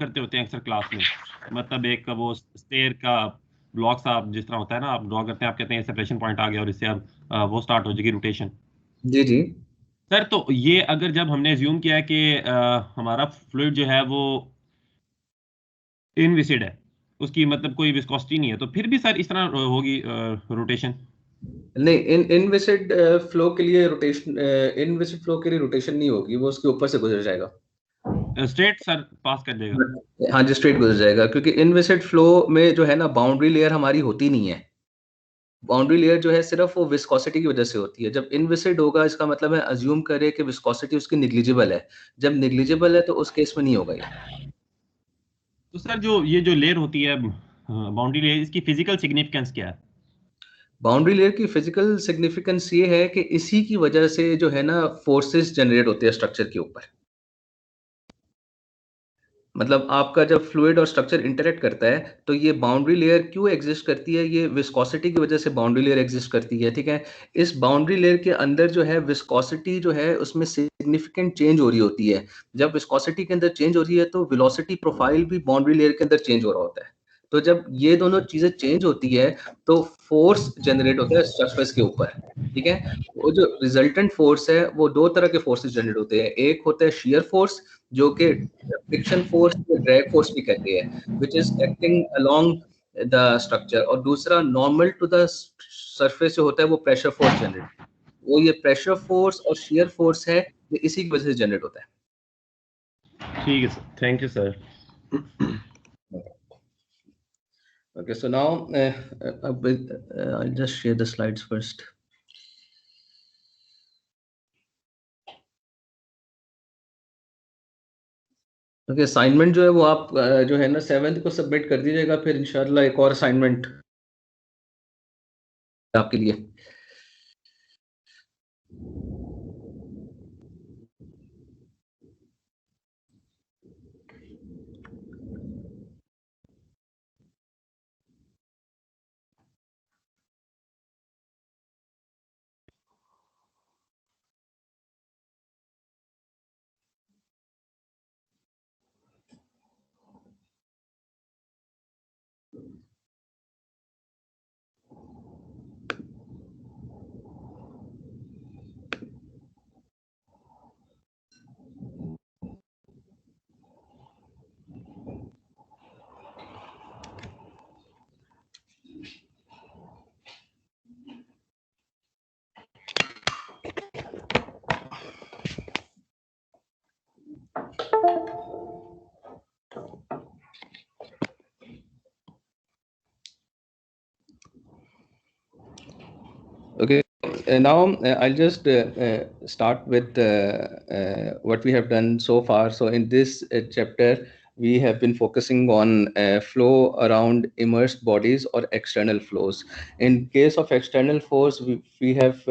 करते होते हैं अक्सर क्लास में, मतलब एक वो स्टेयर का ब्लॉक सा जिस तरह होता है ना, आप ड्रॉ करते हैं, आप कहते हैं सेपरेशन पॉइंट आ गया और इससे अब वो स्टार्ट हो जाएगी रोटेशन। जी जी। सर तो ये अगर जब हमने एज्यूम किया है कि हमारा फ्लूइड जो है वो इनविसिड है, उसकी मतलब कोई विस्कोसिटी नहीं है, तो फिर भी सर इस तरह होगी रोटेशन? नहीं, इनविसिड फ्लो के लिए रोटेशन, इनविसिड फ्लो के लिए रोटेशन नहीं होगी, वो उसके ऊपर से गुजर जाएगा। स्ट्रेट सर पास कर देगा? हाँ जी, स्ट्रेट गुजर जाएगा, क्योंकि इनविसिड फ्लो में जो है ना, बाउंड्री लेयर हमारी होती नहीं है। बाउंड्री लेयर जो है सिर्फ वो विस्कोसिटी की वजह से होती है। जब इनविसिड होगा, इसका मतलब है अज्यूम करे कि विस्कोसिटी उसकी निग्लिजिबल है। जब निग्लिजिबल है तो उस केस में नहीं होगा ये। तो सर जो ये जो लेयर होती है बाउंड्री लेयर, इसकी फिजिकल सिग्निफिकेंस क्या है? बाउंड्री लेयर की फिजिकल सिग्निफिकेंस ये है कि इसी की वजह से जो है ना, फोर्सेस जनरेट होते हैं स्ट्रक्चर के ऊपर। मतलब आपका जब फ्लूइड और स्ट्रक्चर इंटरेक्ट करता है, तो ये बाउंड्री लेयर क्यों एग्जिस्ट करती है? ये विस्कोसिटी की वजह से बाउंड्री लेयर एग्जिस्ट करती है, ठीक है। इस बाउंड्री लेयर के अंदर जो है विस्कोसिटी जो है, उसमें सिग्निफिकेंट चेंज हो रही होती है। जब विस्कोसिटी के अंदर चेंज हो रही है, तो वेलोसिटी प्रोफाइल भी बाउंड्री लेयर के अंदर चेंज हो रहा होता है। तो जब ये दोनों चीजें चेंज होती है, तो फोर्स जनरेट होता है सरफेस के ऊपर, ठीक है। वो जो रिजल्टेंट फोर्स है, वो दो तरह के फोर्सेस जनरेट होते हैं। एक होता है शियर फोर्स, जो कि फ्रिक्शन फोर्स या ड्रैग फोर्स भी कहते हैं, which is acting along the structure. और दूसरा नॉर्मल टू द सरफेस जो होता है, वो प्रेशर फोर्स जनरेट, वो ये प्रेशर फोर्स और शियर फोर्स है, ये इसी की वजह से जनरेट होता ठीक है सर, थैंक यू सर। है। Okay, so now I'll just share the slides first. Okay, assignment जो है वो आप जो है ना 7th को सबमिट कर दीजिएगा, फिर इंशाल्लाह एक और असाइनमेंट आपके लिए। Okay, now I'll just start with what we have done so far. So in this chapter, we have been focusing on flow around immersed bodies or external flows. In case of external flows, we have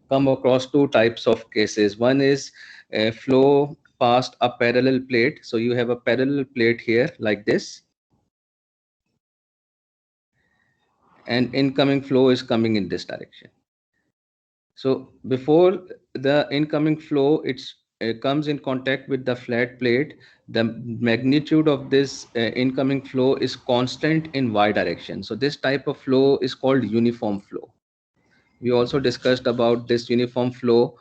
come across two types of cases. One is flow past a parallel plate. So you have a parallel plate here like this, and incoming flow is coming in this direction. So before the incoming flow, it comes in contact with the flat plate. The magnitude of this incoming flow is constant in y direction. So this type of flow is called uniform flow. We also discussed about this uniform flow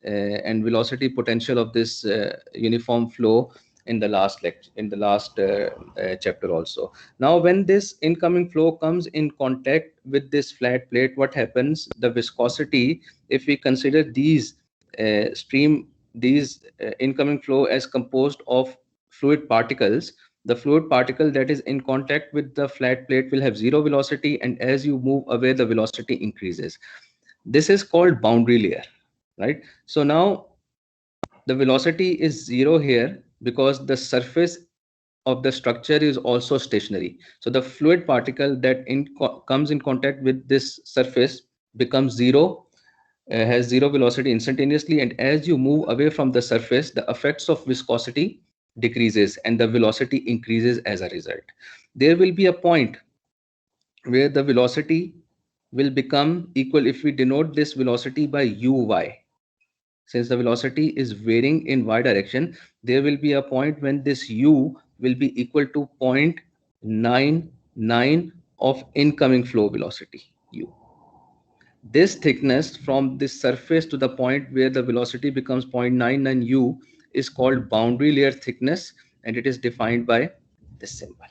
and velocity potential of this uniform flow in the last lecture, in the last chapter also. Now when this incoming flow comes in contact with this flat plate, what happens? The viscosity, if we consider these incoming flow as composed of fluid particles, the fluid particle that is in contact with the flat plate will have zero velocity, and as you move away, the velocity increases. This is called boundary layer, right? So now the velocity is zero here because the surface of the structure is also stationary. So the fluid particle that comes in contact with this surface becomes zero, has zero velocity instantaneously, and as you move away from the surface, the effects of viscosity decreases and the velocity increases as a result. There will be a point where the velocity will become equal if we denote this velocity by uy. since the velocity is varying in y direction, there will be a point when this u will be equal to 0.99 of incoming flow velocity u. This thickness from this surface to the point where the velocity becomes 0.99 u is called boundary layer thickness, and it is defined by this symbol.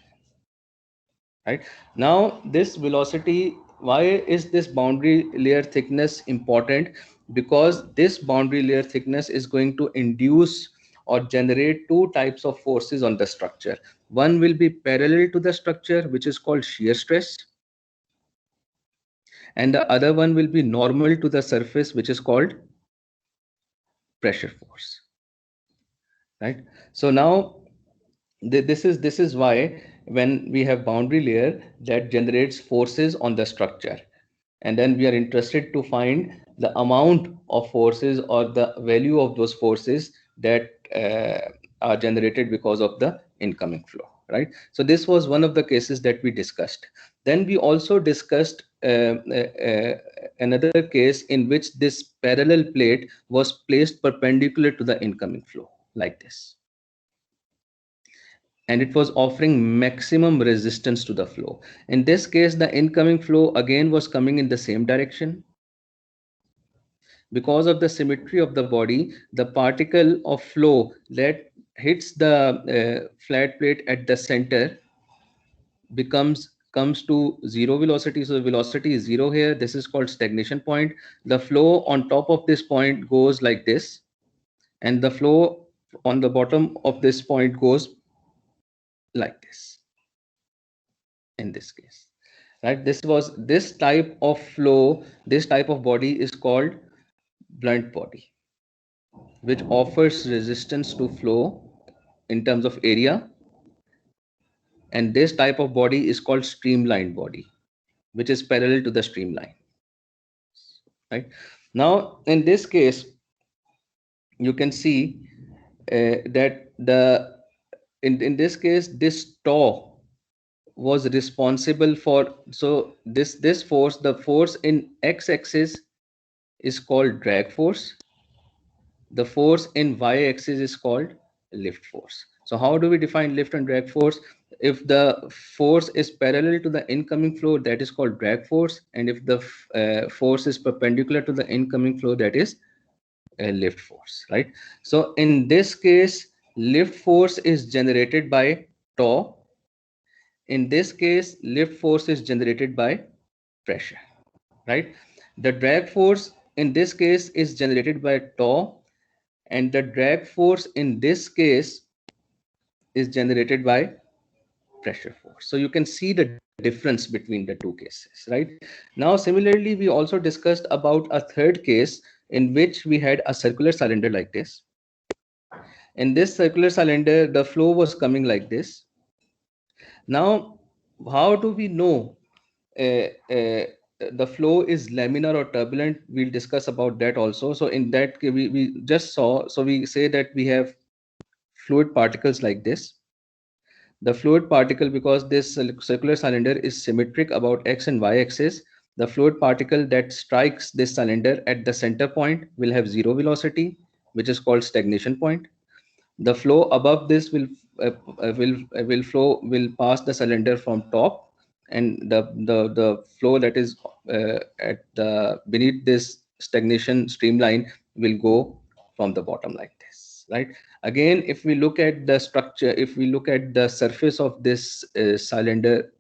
Right now, this velocity, why is this boundary layer thickness important? Because this boundary layer thickness is going to induce or generate two types of forces on the structure. One will be parallel to the structure, which is called shear stress, and the other one will be normal to the surface, which is called pressure force. Right, so now this is why when we have boundary layer, that generates forces on the structure, and then we are interested to find the amount of forces or the value of those forces that are generated because of the incoming flow. Right, so this was one of the cases that we discussed. Then we also discussed another case in which this parallel plate was placed perpendicular to the incoming flow like this, and it was offering maximum resistance to the flow. In this case, the incoming flow again was coming in the same direction. Because of the symmetry of the body, the particle of flow that hits the flat plate at the center comes to zero velocity. So the velocity is zero here. This is called stagnation point. The flow on top of this point goes like this, and the flow on the bottom of this point goes like this in this case. Right, this type of flow, this type of body is called blunt body, which offers resistance to flow in terms of area, and this type of body is called streamlined body, which is parallel to the streamline. Right, now in this case you can see that in this case this tau was responsible for, so this force, the force in x-axis is called drag force, the force in y-axis is called lift force. So how do we define lift and drag force? If the force is parallel to the incoming flow, that is called drag force, and if the force is perpendicular to the incoming flow, that is a lift force. Right, so in this case lift force is generated by tau. In this case, lift force is generated by pressure. Right, the drag force in this case is generated by tau, and the drag force in this case is generated by pressure force. So you can see the difference between the two cases. Right, now similarly we also discussed about a third case in which we had a circular cylinder like this. In this circular cylinder, the flow was coming like this. Now how do we know the flow is laminar or turbulent? We'll discuss about that also. So in that we just saw, so we say that we have fluid particles like this. The fluid particle, because this circular cylinder is symmetric about x and y axis, the fluid particle that strikes this cylinder at the center point will have zero velocity, which is called stagnation point. The flow above this will pass the cylinder from top, and the flow that is at the beneath this stagnation streamline will go from the bottom like this. Right, again if we look at the structure, if we look at the surface of this cylinder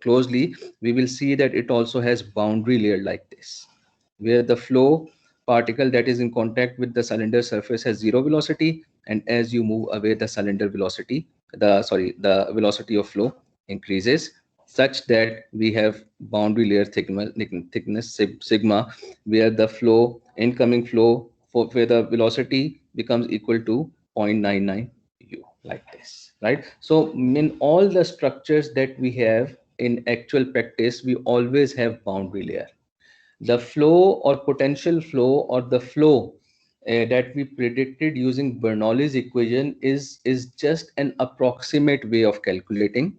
closely, we will see that it also has boundary layer like this, where the flow particle that is in contact with the cylinder surface has zero velocity, and as you move away the cylinder velocity, the velocity of flow increases, such that we have boundary layer thickness sigma, where the flow, incoming flow, where the velocity becomes equal to 0.99 u like this. Right, so in all the structures that we have in actual practice, we always have boundary layer. The flow or potential flow or the flow that we predicted using Bernoulli's equation is just an approximate way of calculating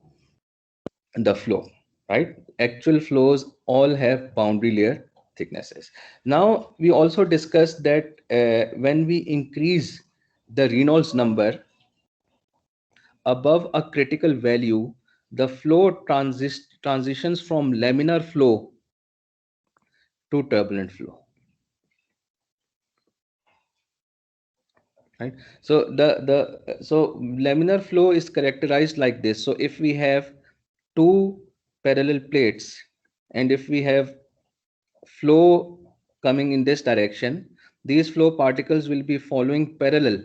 the flow. Right, actual flows all have boundary layer thicknesses. Now we also discussed that when we increase the Reynolds number above a critical value, the flow transitions from laminar flow to turbulent flow. Right. So so laminar flow is characterized like this. So if we have two parallel plates and if we have flow coming in this direction, these flow particles will be following parallel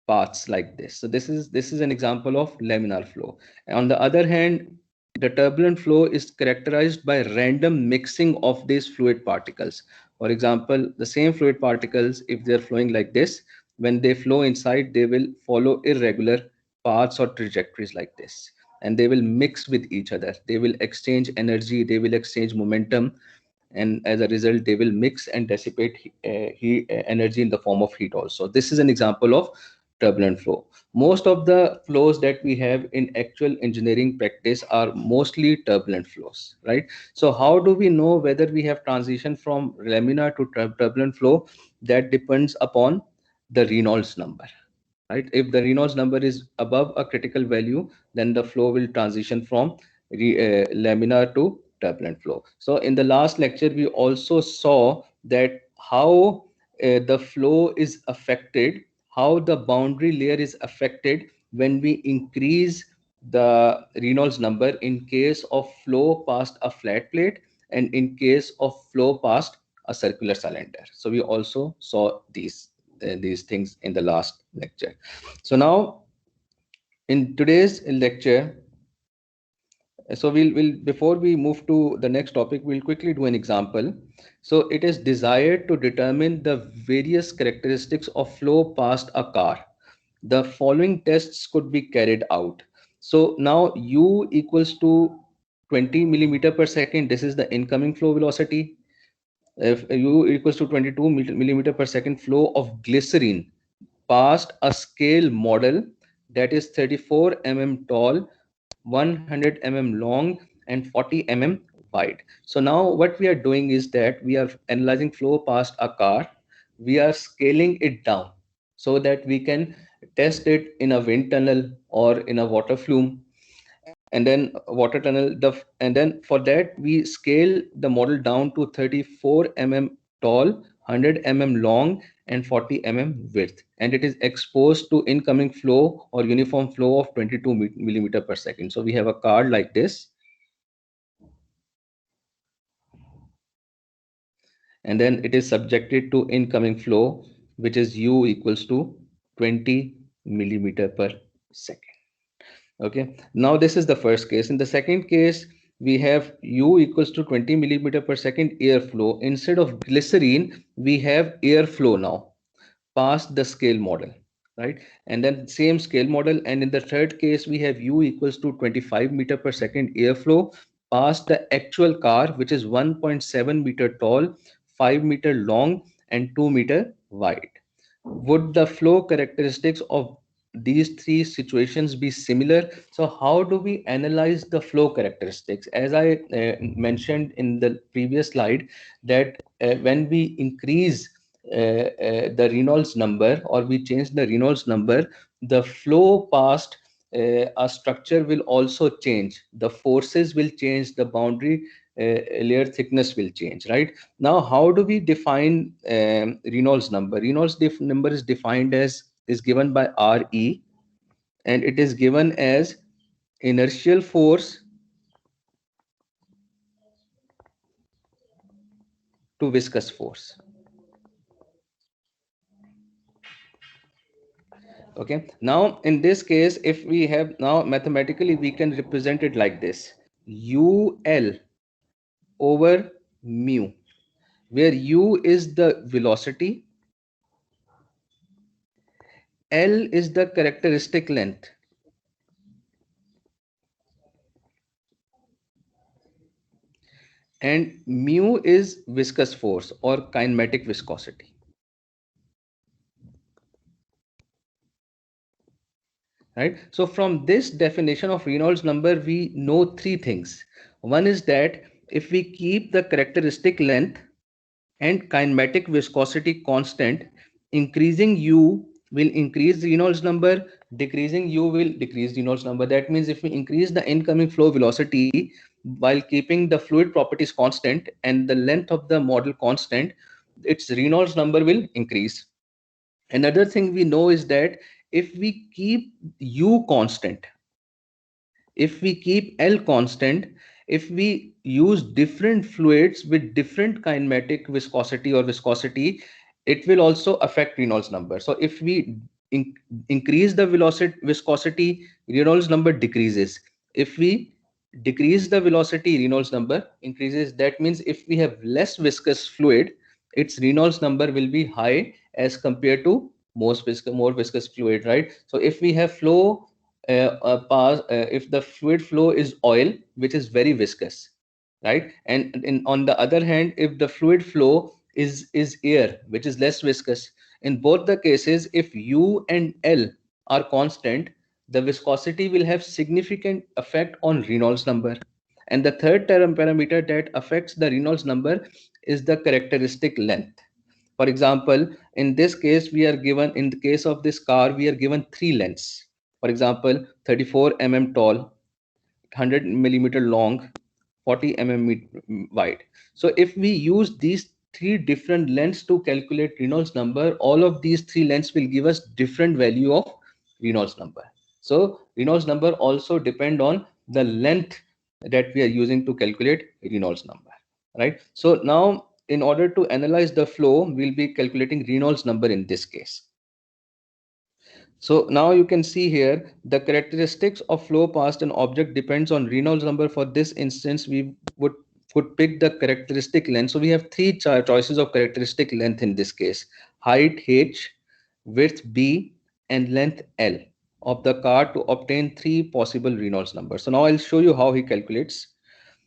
paths like this. So this is an example of laminar flow. On the other hand, the turbulent flow is characterized by random mixing of these fluid particles. For example, the same fluid particles, if they're flowing like this, when they flow inside, they will follow irregular paths or trajectories like this, and they will mix with each other. They will exchange energy, they will exchange momentum, and as a result they will mix and dissipate heat energy in the form of heat also. This is an example of turbulent flow. Most of the flows that we have in actual engineering practice are mostly turbulent flows, right? So how do we know whether we have transition from laminar to turbulent flow? That depends upon the Reynolds number, right? If the Reynolds number is above a critical value, then the flow will transition from laminar to turbulent flow. So in the last lecture, we also saw that how the flow is affected, how the boundary layer is affected when we increase the Reynolds number in case of flow past a flat plate and in case of flow past a circular cylinder. So we also saw these things in the last lecture. So now in today's lecture, so we'll before we move to the next topic, we'll quickly do an example. So it is desired to determine the various characteristics of flow past a car. The following tests could be carried out. So now U equals to 20 millimeter per second. This is the incoming flow velocity. If U equals to 22 millimeter per second flow of glycerine past a scale model that is 34 mm tall, 100 mm long, and 40 mm wide. So now what we are doing is that we are analyzing flow past a car. We are scaling it down so that we can test it in a wind tunnel or in a water flume, and then water tunnel. And then for that we scale the model down to 34 mm tall, 100 mm long, and 40 mm width, and it is exposed to incoming flow or uniform flow of 22 millimeter per second. So we have a card like this, and then it is subjected to incoming flow, which is U equals to 20 millimeter per second. Okay, now this is the first case. In the second case, we have U equals to 20 millimeter per second airflow. Instead of glycerine, we have airflow now past the scale model, right? And then same scale model. And in the third case, we have U equals to 25 meter per second airflow past the actual car, which is 1.7 meter tall, 5 meter long, and 2 meter wide. Would the flow characteristics of these three situations be similar? So how do we analyze the flow characteristics? As I mentioned in the previous slide, that when we increase the Reynolds number, or we change the Reynolds number, the flow past a structure will also change. The forces will change, the boundary layer thickness will change, right? Now, how do we define Reynolds number? Reynolds number is defined as, is given by Re, and it is given as inertial force to viscous force. Okay, now in this case, if we have, now mathematically we can represent it like this: UL over mu, where U is the velocity, L is the characteristic length, and mu is viscous force or kinematic viscosity. Right? So from this definition of Reynolds number, we know three things. One is that if we keep the characteristic length and kinematic viscosity constant. Increasing U will increase Reynolds number, decreasing U will decrease Reynolds number. That means if we increase the incoming flow velocity while keeping the fluid properties constant and the length of the model constant, its Reynolds number will increase. Another thing we know is that if we keep U constant, if we keep L constant, if we use different fluids with different kinematic viscosity or viscosity, it will also affect Reynolds number. So if we in increase the velocity viscosity, Reynolds number decreases. If we decrease the velocity, Reynolds number increases. That means if we have less viscous fluid, its Reynolds number will be high as compared to more viscous fluid, right? So if we have flow if the fluid flow is oil, which is very viscous, right? And on the other hand, if the fluid flow is air, which is less viscous, in both the cases, if U and L are constant, the viscosity will have significant effect on Reynolds number. And the third term parameter that affects the Reynolds number is the characteristic length. For example, in this case, we are given, in the case of this car, we are given three lengths. For example, 34 mm tall, 100 millimeter long, 40 mm wide. So if we use these three different lengths to calculate Reynolds number, all of these three lengths will give us different value of Reynolds number. So Reynolds number also depend on the length that we are using to calculate Reynolds number, right? So now in order to analyze the flow, we'll be calculating Reynolds number in this case. So now you can see here the characteristics of flow past an object depends on Reynolds number. For this instance, we would pick the characteristic length. So we have three choices of characteristic length in this case: height H, width B, and length L of the car to obtain three possible Reynolds numbers. So now I'll show you how he calculates.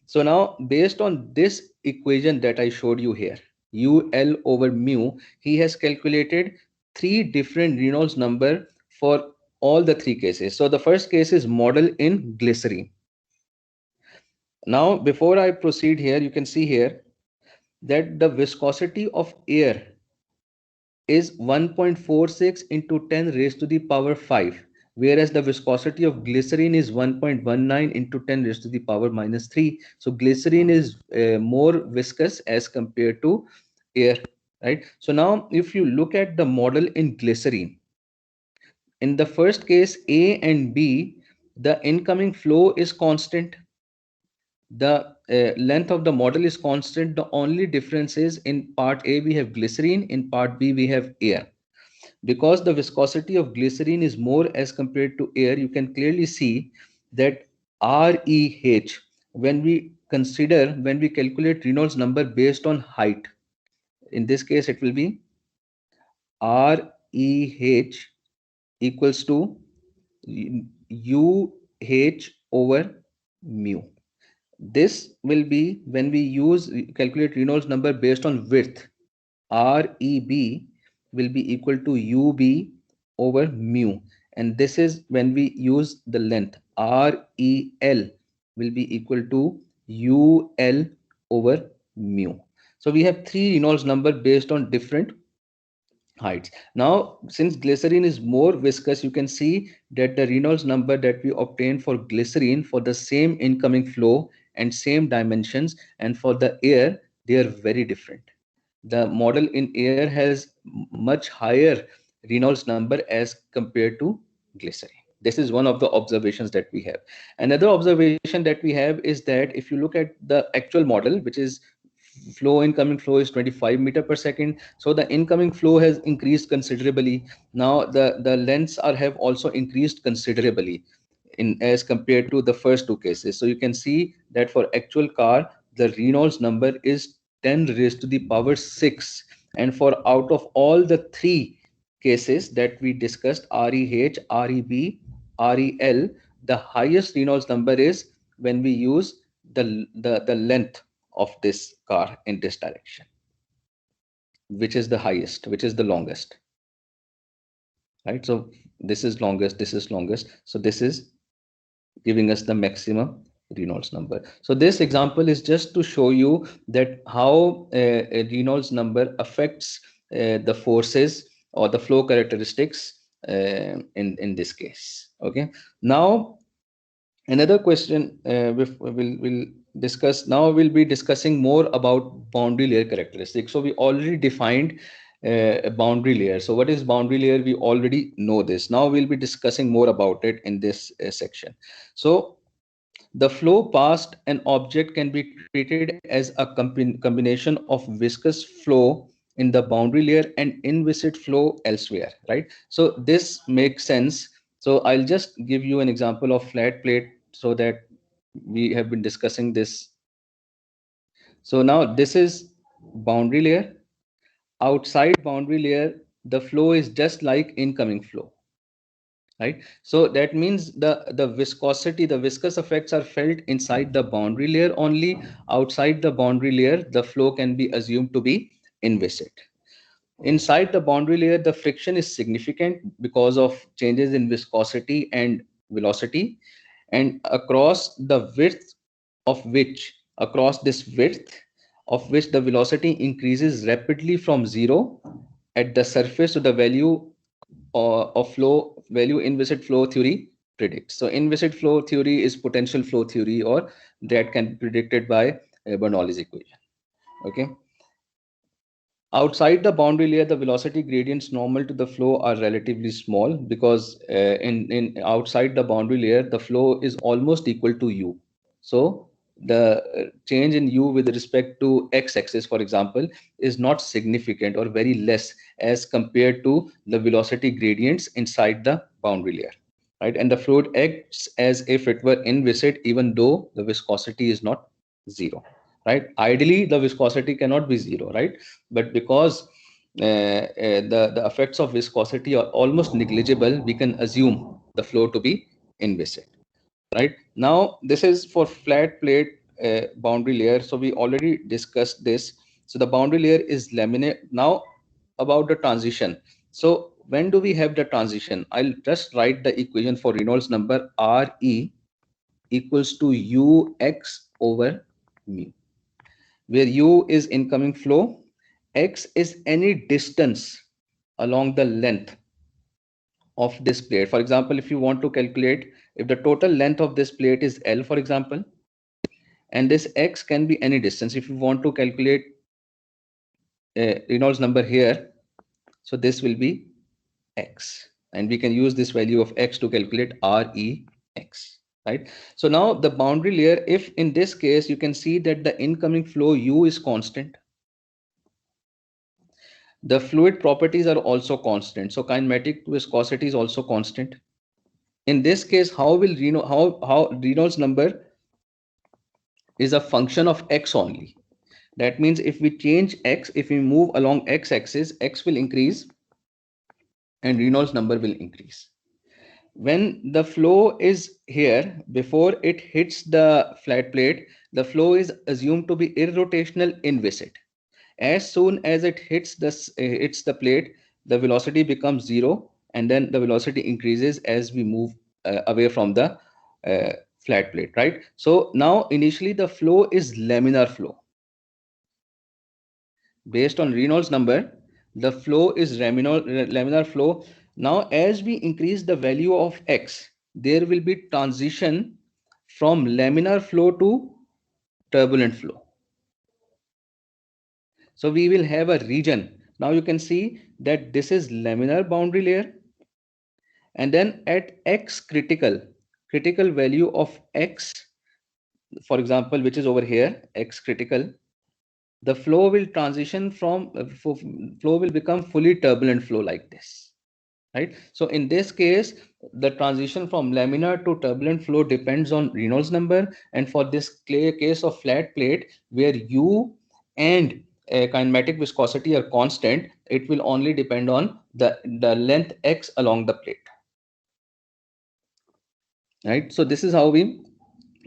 So now based on this equation that I showed you here, UL over mu, he has calculated three different Reynolds number for all the three cases. So the first case is model in glycerine. Now before I proceed here, you can see here that the viscosity of air is 1.46 into 10 raised to the power 5, whereas the viscosity of glycerine is 1.19 into 10 raised to the power minus 3. So glycerine is more viscous as compared to air, right? So now if you look at the model in glycerine, in the first case A and B, the incoming flow is constant, the length of the model is constant. The only difference is in part A we have glycerine, in part B we have air. Because the viscosity of glycerine is more as compared to air, you can clearly see that REH, when we calculate Reynolds number based on height, in this case it will be REH equals to UH over mu. This will be when we calculate Reynolds number based on width. REB will be equal to UB over mu, and this is when we use the length. REL will be equal to UL over mu. So we have three Reynolds number based on different heights. Now since glycerine is more viscous, you can see that the Reynolds number that we obtain for glycerine for the same incoming flow and same dimensions, and for the air they are very different. The model in air has much higher Reynolds number as compared to glycerine. This is one of the observations that we have. Another observation that we have is that if you look at the actual model, which is incoming flow is 25 meter per second, so the incoming flow has increased considerably. Now the lengths have also increased considerably in as compared to the first two cases. So you can see that for actual car the Reynolds number is 10 raised to the power 6, and for out of all the three cases that we discussed, REH, REB, REL, the highest Reynolds number is when we use the length of this car in this direction, which is the highest, which is the longest, right? So this is longest, this is longest, so this is giving us the maximum Reynolds number. So this example is just to show you that how a Reynolds number affects the forces or the flow characteristics in this case. Okay. Now another question we'll discuss now. We'll be discussing more about boundary layer characteristics. So we already defined a boundary layer. So what is boundary layer? We already know this. Now we'll be discussing more about it in this section. So the flow past an object can be treated as a combination of viscous flow in the boundary layer and inviscid flow elsewhere, right? So this makes sense. So I'll just give you an example of flat plate so that we have been discussing this. So now this is boundary layer. Outside boundary layer, the flow is just like incoming flow, right? So that means the viscosity, the viscous effects are felt inside the boundary layer only. Outside the boundary layer, the flow can be assumed to be inviscid. Inside the boundary layer, the friction is significant because of changes in viscosity and velocity, and across the width of which across this width of which the velocity increases rapidly from zero at the surface to the value of flow value inviscid flow theory predicts. So inviscid flow theory is potential flow theory, or that can be predicted by Bernoulli's equation. Okay. Outside the boundary layer, the velocity gradients normal to the flow are relatively small because in outside the boundary layer, the flow is almost equal to u. So the change in u with respect to x-axis, for example, is not significant or very less as compared to the velocity gradients inside the boundary layer, right? And the fluid acts as if it were inviscid, even though the viscosity is not zero, right? Ideally, the viscosity cannot be zero, right? But because the effects of viscosity are almost negligible, we can assume the flow to be inviscid. Right now, this is for flat plate boundary layer. So we already discussed this. So the boundary layer is laminate. Now about the transition. So when do we have the transition? I'll just write the equation for Reynolds number Re equals to Ux over mu, where U is incoming flow, X is any distance along the length of this plate. For example, if you want to calculate if the total length of this plate is L, for example, and this X can be any distance. If you want to calculate Reynolds number here, so this will be X, and we can use this value of X to calculate Rex, right? So now the boundary layer, if in this case, you can see that the incoming flow U is constant. The fluid properties are also constant. So kinematic viscosity is also constant. In this case, how Reynolds number is a function of X only. That means if we change X, if we move along X axis, X will increase and Reynolds number will increase. When the flow is here, before it hits the flat plate, the flow is assumed to be irrotational inviscid. As soon as it hits the plate, the velocity becomes zero, and then the velocity increases as we move away from the flat plate, right? So now initially the flow is laminar flow. Based on Reynolds number, the flow is laminar flow. Now as we increase the value of X, there will be transition from laminar flow to turbulent flow. So we will have a region. Now you can see that this is laminar boundary layer, and then at X critical value of X, for example, which is over here, X critical, the flow will transition from flow will become fully turbulent flow like this, right? So in this case, the transition from laminar to turbulent flow depends on Reynolds number, and for this case of flat plate where U and kinematic viscosity are constant, it will only depend on the length X along the plate, right? So this is how we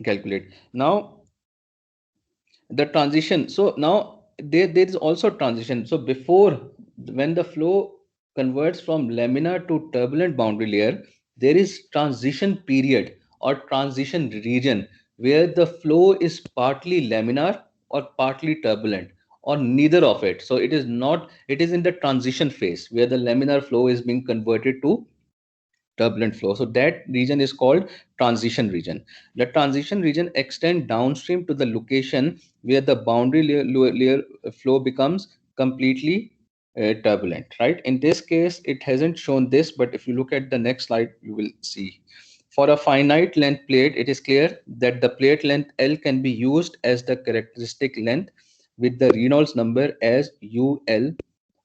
calculate. Now the transition, so now there is also transition. So before, when the flow converts from laminar to turbulent boundary layer, there is transition period or transition region where the flow is partly laminar or partly turbulent, or neither of it. So it is not, it is in the transition phase where the laminar flow is being converted to turbulent flow. So that region is called transition region. The transition region extend downstream to the location where the boundary layer flow becomes completely turbulent, right? In this case, it hasn't shown this, but if you look at the next slide, you will see. For a finite length plate, it is clear that the plate length L can be used as the characteristic length with the Reynolds number as UL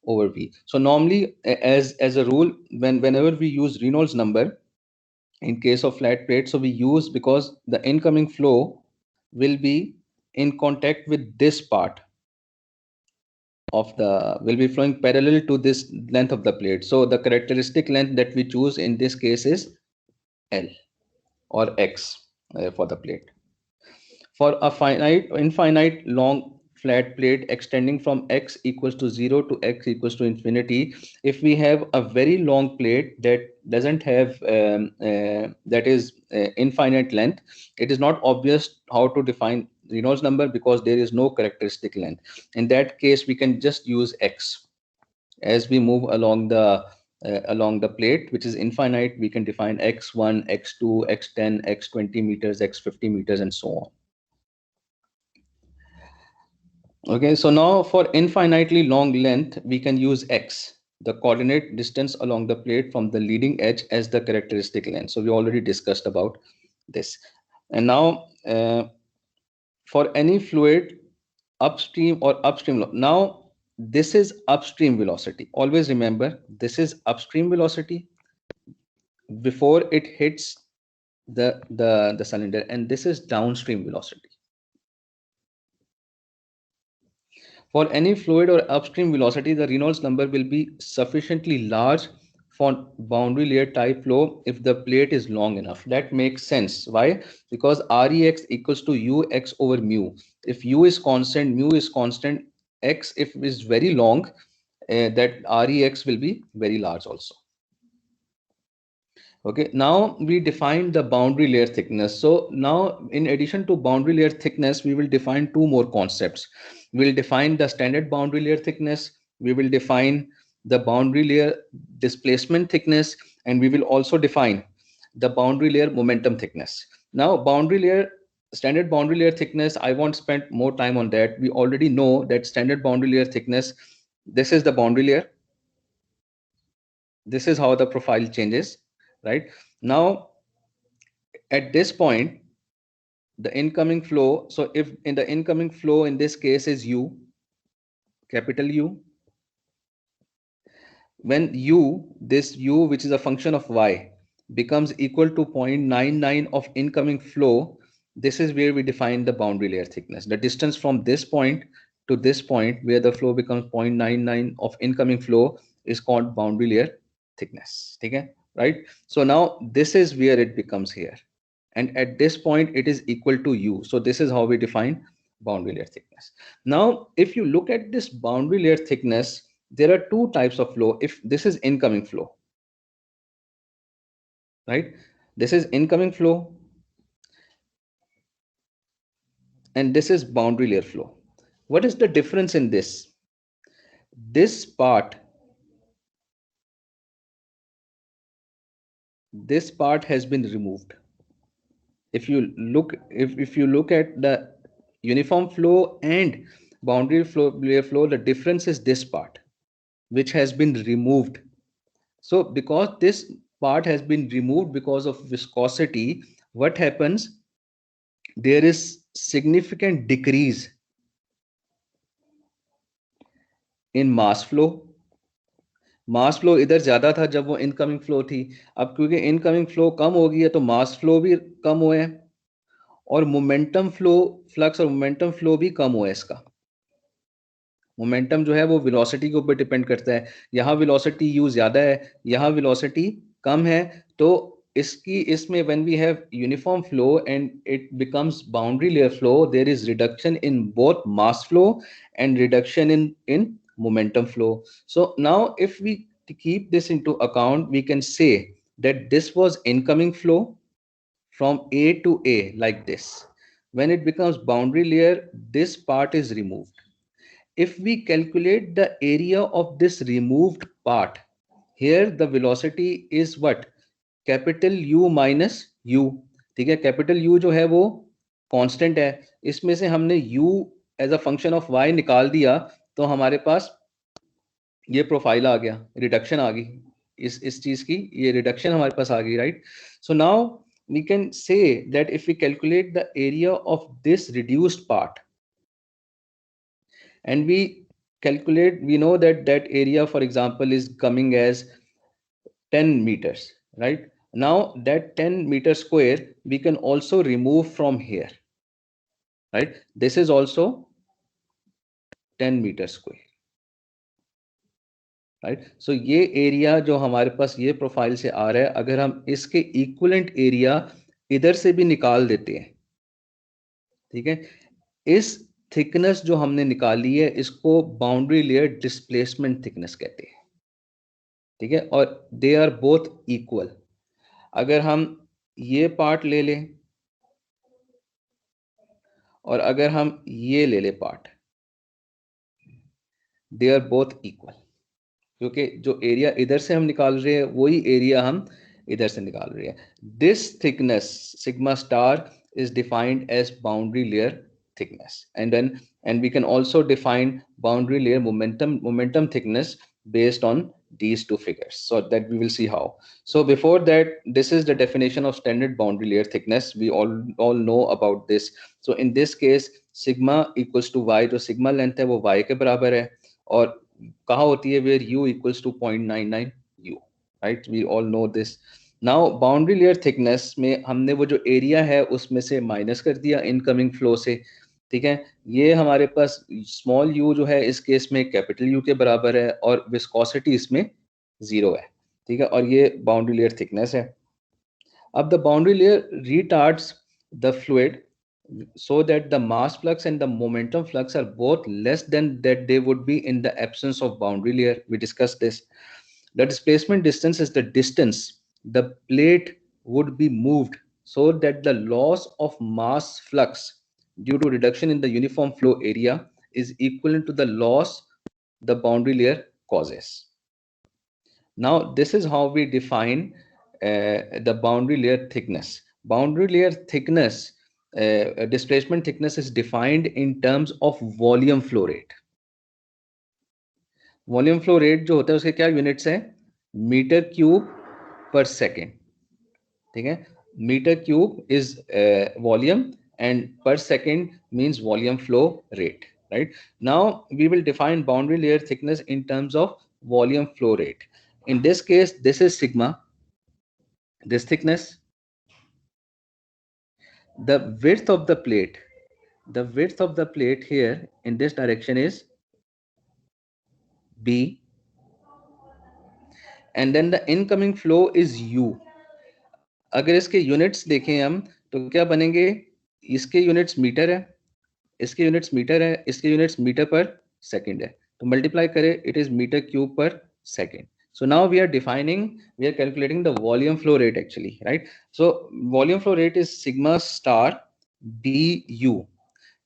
over V. So normally, as a rule, whenever we use Reynolds number in case of flat plate, so we use, because the incoming flow will be in contact with this part of the, will be flowing parallel to this length of the plate. So the characteristic length that we choose in this case is L or X for the plate. For a infinite long flat plate extending from x equals to 0 to x equals to infinity, if we have a very long plate that doesn't have that is infinite length, it is not obvious how to define Reynolds number because there is no characteristic length. In that case, we can just use x. As we move along the plate, which is infinite, we can define x1, x2, x10, x20 meters, x50 meters, and so on. Okay, so now for infinitely long length, we can use x, the coordinate distance along the plate from the leading edge, as the characteristic length. So we already discussed about this. And now for any fluid upstream or upstream, now this is upstream velocity. Always remember, this is upstream velocity before it hits the cylinder, and this is downstream velocity. For any fluid or upstream velocity, the Reynolds number will be sufficiently large for boundary layer type flow if the plate is long enough. That makes sense. Why? Because Rex equals to Ux over mu. If U is constant, mu is constant, X if is very long, that Rex will be very large also. Okay, now we define the boundary layer thickness. So now, in addition to boundary layer thickness, we will define two more concepts. We'll define the standard boundary layer thickness, we will define the boundary layer displacement thickness, and we will also define the boundary layer momentum thickness. Now, standard boundary layer thickness, I won't spend more time on that. We already know that standard boundary layer thickness, this is the boundary layer. This is how the profile changes, right? Now, at this point, the incoming flow, so if in the incoming flow in this case is U, capital U, when this U, which is a function of y, becomes equal to 0.99 of incoming flow, this is where we define the boundary layer thickness. The distance from this point to this point where the flow becomes 0.99 of incoming flow is called boundary layer thickness. Okay, right? So now this is where it becomes here, and at this point it is equal to U. So this is how we define boundary layer thickness. Now, if you look at this boundary layer thickness, there are two types of flow. If this is incoming flow, right? This is incoming flow, and this is boundary layer flow. What is the difference in this? This part has been removed. If you look at the uniform flow and boundary layer flow, the difference is this part, which has been removed. So because this part has been removed because of viscosity, what happens? There is significant decrease in mass flow. Mass flow इधर ज्यादा था जब वो incoming flow थी. अब क्योंकि incoming flow कम हो गई है तो मास फ्लो भी कम हुए हैं, और मोमेंटम फ्लो, फ्लक्स और मोमेंटम फ्लो भी कम हुआ है. इसका मोमेंटम जो है वो वेलोसिटी के ऊपर डिपेंड करता है. यहाँ वेलोसिटी यू ज्यादा है, यहाँ वेलोसिटी कम है. तो इसमें when we have uniform flow and it becomes boundary layer flow, there is reduction in both mass flow and reduction in momentum flow. So now if we keep this into account, we can say that this was incoming flow from A to A like this. When it becomes boundary layer, this part is removed. If we calculate the area of this removed part, here the velocity is what? Capital U minus U. ठीक है, capital U जो है वो constant है, इसमें से हमने U as a function of Y निकाल दिया, तो हमारे पास ये प्रोफाइल आ गया, रिडक्शन आ गई, इस चीज की ये रिडक्शन हमारे पास आ गई, right. So now we can say that if we calculate the area of this reduced part and we calculate, we know that that area, for example, is coming as 10 meters, right? Now that 10 meter square we can also remove from here, right? This is also 10 meter square, right. So ये area जो हमारे पास ये profile से आ रहा है, अगर हम इसके इक्विवेलेंट एरिया इधर से भी निकाल देते हैं, ठीक है, इस थिकनेस जो हमने निकाली है इसको बाउंड्री लेयर डिस्प्लेसमेंट थिकनेस कहते हैं, ठीक है, और दे आर बोथ इक्वल. अगर हम ये पार्ट ले लें और अगर हम ये ले लें part, they are both equal, क्योंकि जो एरिया इधर से हम निकाल रहे हैं वही एरिया हम इधर से निकाल रहे हैं. This thickness sigma star is defined as boundary layer thickness, and we can also define boundary layer momentum thickness based on these two figures, so that we will see how. So before that, this is the definition of standard boundary layer thickness. We all know about this. So in this case, sigma equals to y, जो sigma length है वो y के बराबर है, और कहाँ होती है, where u equals to 0.99 u, right? We all know this. Now boundary layer thickness में हमने वो जो एरिया है उसमें से माइनस कर दिया इनकमिंग फ्लो से, ठीक है. ये हमारे पास स्मॉल यू जो है इस केस में कैपिटल यू के बराबर है और विस्कोसिटी इसमें 0 है, ठीक है, और ये बाउंड्री लेयर थिकनेस है. अब the boundary layer retards the fluid so that the mass flux and the momentum flux are both less than that they would be in the absence of boundary layer. We discussed this. The displacement distance is the distance the plate would be moved so that the loss of mass flux due to reduction in the uniform flow area is equivalent to the loss the boundary layer causes. Now this is how we define the boundary layer thickness. Boundary layer thickness, displacement thickness is defined in terms of volume flow rate. Volume flow rate जो होता है उसके क्या units हैं, metre cube पर second, ठीक है. Metre cube is volume and per second means volume flow rate, right? Now we will define boundary layer thickness in terms of volume flow rate. In this case, this is sigma, this thickness. The width of the plate here in this direction is b, and then the incoming flow is u. अगर इसके units देखें हम तो क्या बनेंगे, इसके units metre है, इसके यूनिट्स मीटर है, इसके यूनिट्स मीटर पर सेकंड है, तो मल्टीप्लाई करें, इट इज मीटर क्यूब पर second. So now we are calculating the volume flow rate actually, right? So volume flow rate is sigma star du,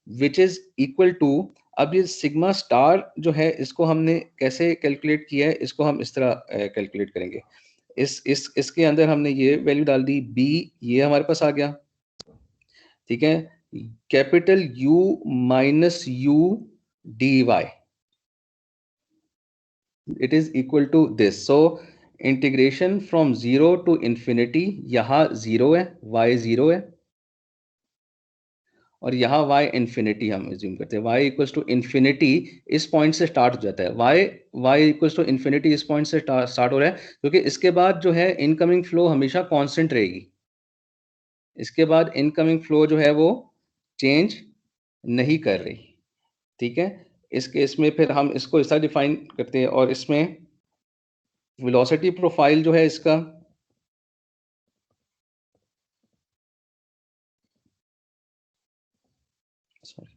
which is equal to, अब ये sigma star जो है इसको हमने कैसे calculate किया है, इसको हम इस तरह कैलकुलेट करेंगे. इसके अंदर हमने ये वैल्यू डाल दी, बी ये हमारे पास आ गया, ठीक है, capital U minus U dy, it is equal to this. So integration from 0 to infinity, यहाँ 0 है, y 0 है, और यहाँ y इंफिनिटी हम एज्यूम करते हैं, y इक्वल्स टू इंफिनिटी इस पॉइंट से स्टार्ट हो जाता है, y इक्वल्स टू इंफिनिटी इस पॉइंट से स्टार्ट हो रहा है, क्योंकि इसके बाद जो है इनकमिंग फ्लो हमेशा कांस्टेंट रहेगी, इसके बाद इनकमिंग फ्लो जो है वो चेंज नहीं कर रही, ठीक है. इस केस में फिर हम इसको ऐसा डिफाइन करते हैं, और इसमें वेलोसिटी प्रोफाइल जो है इसका, sorry,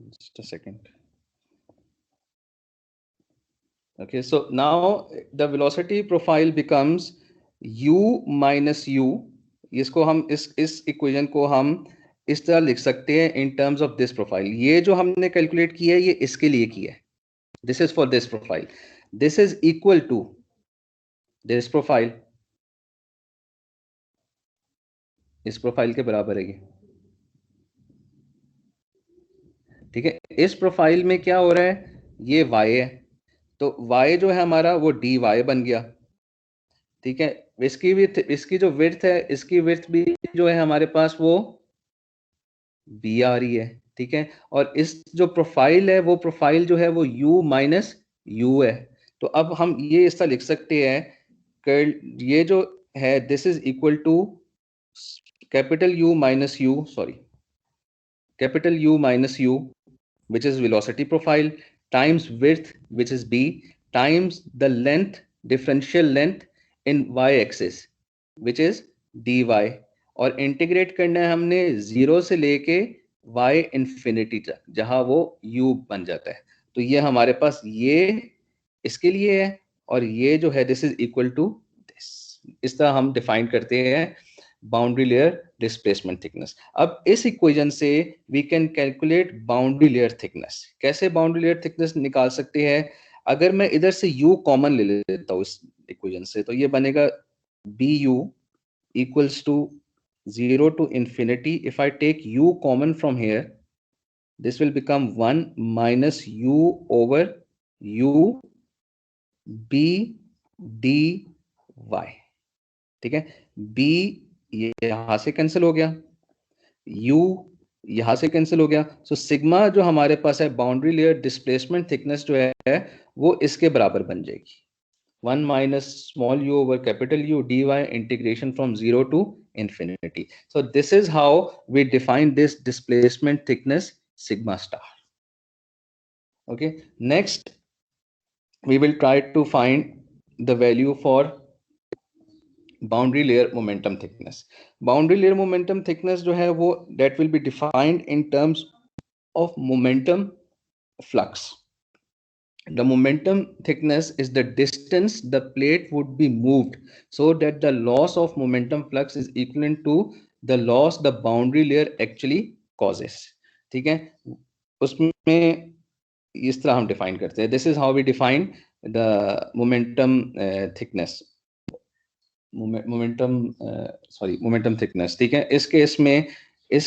just a second. Okay, so now the velocity profile becomes u minus u. इसको हम इस इक्वेशन को हम इस तरह लिख सकते हैं in terms of this profile. ये जो हमने कैलकुलेट किया है ये इसके लिए किया है. This is for this profile. This is equal to this profile. इस प्रोफाइल के बराबर है ये. ठीक है, इस प्रोफाइल में क्या हो रहा है, ये y है, तो y जो है हमारा वो dy बन गया. ठीक है, इसकी जो विड्थ है, इसकी विड्थ भी जो है हमारे पास वो b आ रही है. ठीक है, और इस जो प्रोफाइल है वो प्रोफाइल जो है वो u माइनस u है. तो अब हम ये इस तरह लिख सकते हैं कि ये जो है this is equal to capital U minus U, sorry, capital U minus U, which is velocity profile, times width, which is b, times the length, differential length in y-axis, which is dy, और integrate करना है हमने 0 से लेके y infinity तक, जहां वो u बन जाता है. तो ये हमारे पास ये इसके लिए है, और ये जो है this is equal to this. इस तरह हम डिफाइन करते हैं बाउंड्री लेयर डिस्प्लेसमेंट थिकनेस. अब इस इक्वेशन से we can calculate boundary layer thickness. कैसे बाउंड्री लेयर थिकनेस निकाल सकते हैं? अगर मैं इधर से u कॉमन ले लेता हूँ इस इक्वेशन से, तो ये बनेगा bu equals to 0 to infinity. If I take u common from here, this will become 1 minus u over u b dy. ठीक है, b ये यहां से कैंसिल हो गया, u यहां से कैंसिल हो गया. सो सिग्मा जो हमारे पास है बाउंड्री लेयर डिस्प्लेसमेंट थिकनेस जो है वो इसके बराबर बन जाएगी 1 minus small u over capital U dy integration from 0 to infinity. So this is how we define this displacement thickness sigma star. Okay, next we will try to find the value for boundary layer momentum thickness. Boundary layer momentum thickness जो है वो that will be defined in terms of momentum flux. The momentum thickness is the distance the plate would be moved so that the loss of momentum flux is equivalent to the loss the boundary layer actually causes. ठीक है, उसमें इस तरह हम define करते हैं. This is how we define the momentum thickness. Momentum thickness. ठीक है, इस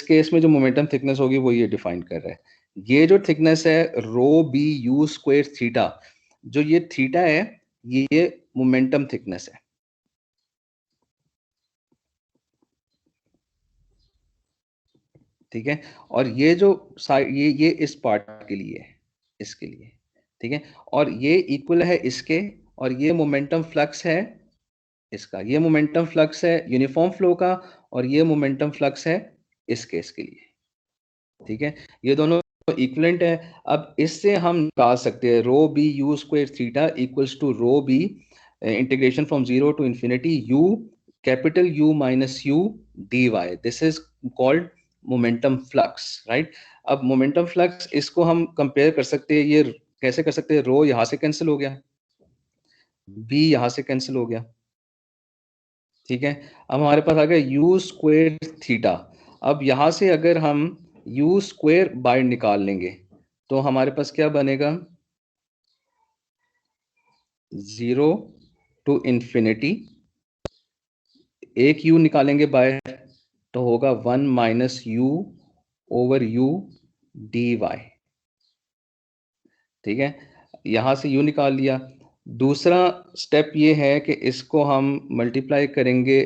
केस में जो मोमेंटम थिकनेस होगी वो ये डिफाइन कर रहा है. ये जो थिकनेस है रो बी यू स्क्वायर थीटा, जो ये थीटा है ये मोमेंटम थिकनेस है. ठीक है, और ये जो ये इस पार्ट के लिए है, इसके लिए. ठीक है, और ये इक्वल है इसके, और ये मोमेंटम फ्लक्स है इसका. ये मोमेंटम फ्लक्स है यूनिफॉर्म फ्लो का, और ये मोमेंटम फ्लक्स है इस केस के लिए. ठीक है, ये दोनों इक्विवेलेंट है. अब इससे हम निकाल सकते हैं rho B U square theta equals to rho B integration from 0 to infinity u capital U minus u dy. This is called momentum flux, right. अब मोमेंटम फ्लक्स इसको हम कंपेयर कर सकते हैं. ये कैसे कर सकते हैं? रो यहां से कैंसिल हो गया, b यहां से कैंसिल हो गया. ठीक है, अब हमारे पास आ गया यू स्क्वायर थीटा. अब यहां से अगर हम यू स्क्वायर बाय निकाल लेंगे तो हमारे पास क्या बनेगा? 0 टू इंफिनिटी, एक यू निकालेंगे बाय तो होगा 1 minus u over u d y. ठीक है, यहां से यू निकाल लिया. दूसरा स्टेप ये है कि इसको हम मल्टीप्लाई करेंगे,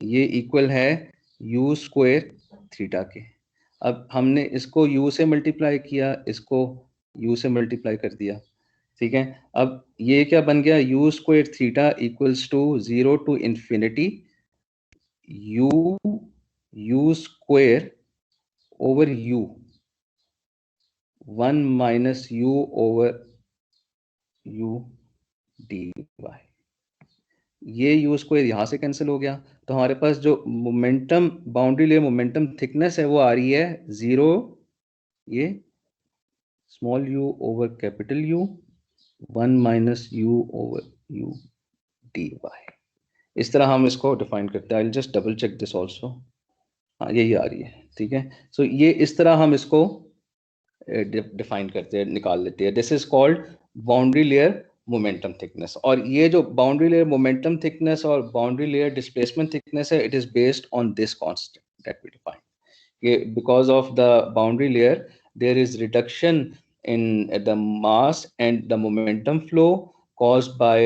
ये इक्वल है यू स्क्वायर थीटा के. अब हमने इसको u से मल्टीप्लाई किया, इसको u से मल्टीप्लाई कर दिया. ठीक है, अब ये क्या बन गया? U square theta equals to 0 to infinity u square over u 1 minus u over u dy. ये यू स्क्वायर यहां से कैंसिल हो गया, तो हमारे पास जो momentum boundary layer momentum thickness है वो आ रही है 0, ये small u over capital U 1 minus u over u dy। इस तरह हम इसको डिफाइन करते हैं। I just double check this also. हाँ यही आ रही है, ठीक है। सो ये इस तरह हम इसको डिफाइन करते हैं, निकाल लेते हैं। This is called boundary layer momentum thickness. और ये जो बाउंड्री लेयर मोमेंटम थिकनेस और बाउंड्री लेयर डिस्प्लेसमेंट थिकनेस है, it is based on this constant that we define. Because of the boundary layer, there is reduction in the mass and the momentum flow caused by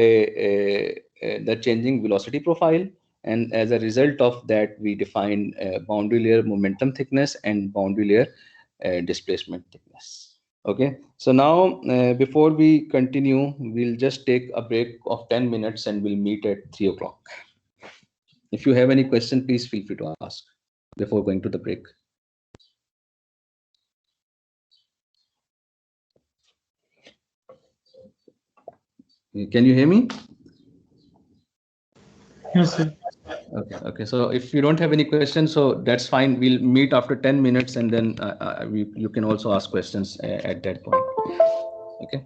the changing velocity profile, and as a result of that we define boundary layer momentum thickness and boundary layer displacement thickness. Okay, so now before we continue, we'll just take a break of 10 minutes and we'll meet at 3 o'clock. If you have any question, please feel free to ask before going to the break. Can you hear me? Yes, sir. Okay. So if you don't have any questions, so that's fine. We'll meet after 10 minutes, and then you can also ask questions at that point. Okay.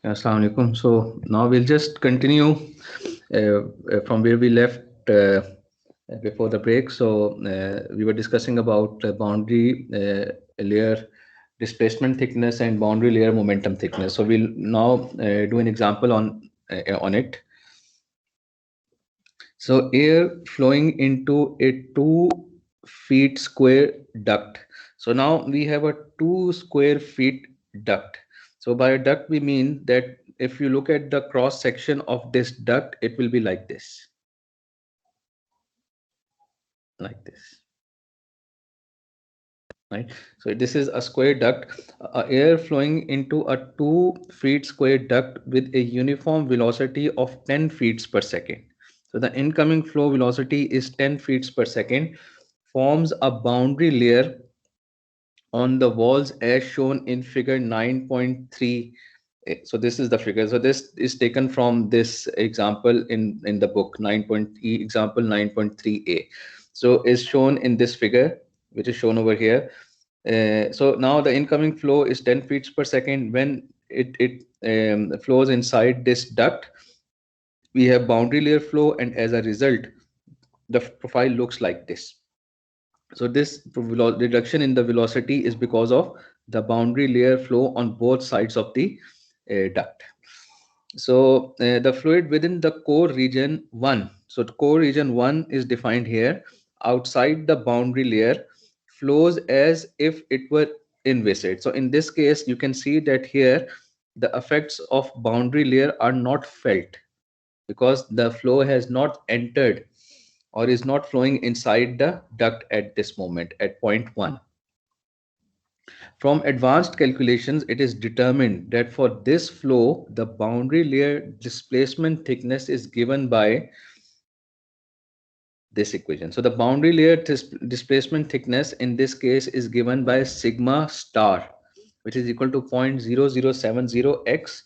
Assalamu alaikum. So now we'll just continue from where we left before the break. So we were discussing about boundary layer displacement thickness and boundary layer momentum thickness. So we'll now do an example on it. So air flowing into a 2 feet square duct. So now we have a 2 square feet duct. So by a duct we mean that if you look at the cross section of this duct, it will be like this. Like this. Right. So this is a square duct, air flowing into a 2 feet square duct with a uniform velocity of 10 feet per second. So the incoming flow velocity is 10 feet per second, forms a boundary layer on the walls as shown in figure 9.3. So this is the figure. So this is taken from this example in the book 9.3, example 9.3a. So is shown in this figure, which is shown over here. So now the incoming flow is 10 feet per second. When it flows inside this duct, we have boundary layer flow, and as a result, the profile looks like this. So this reduction in the velocity is because of the boundary layer flow on both sides of the duct. So the fluid within the core region 1. So the core region 1 is defined here. Outside the boundary layer flows as if it were inviscid. So in this case, you can see that here the effects of boundary layer are not felt because the flow has not entered or is not flowing inside the duct at this moment at point 1. From advanced calculations, it is determined that for this flow, the boundary layer displacement thickness is given by this equation. So the boundary layer displacement thickness in this case is given by sigma star, which is equal to 0.0070x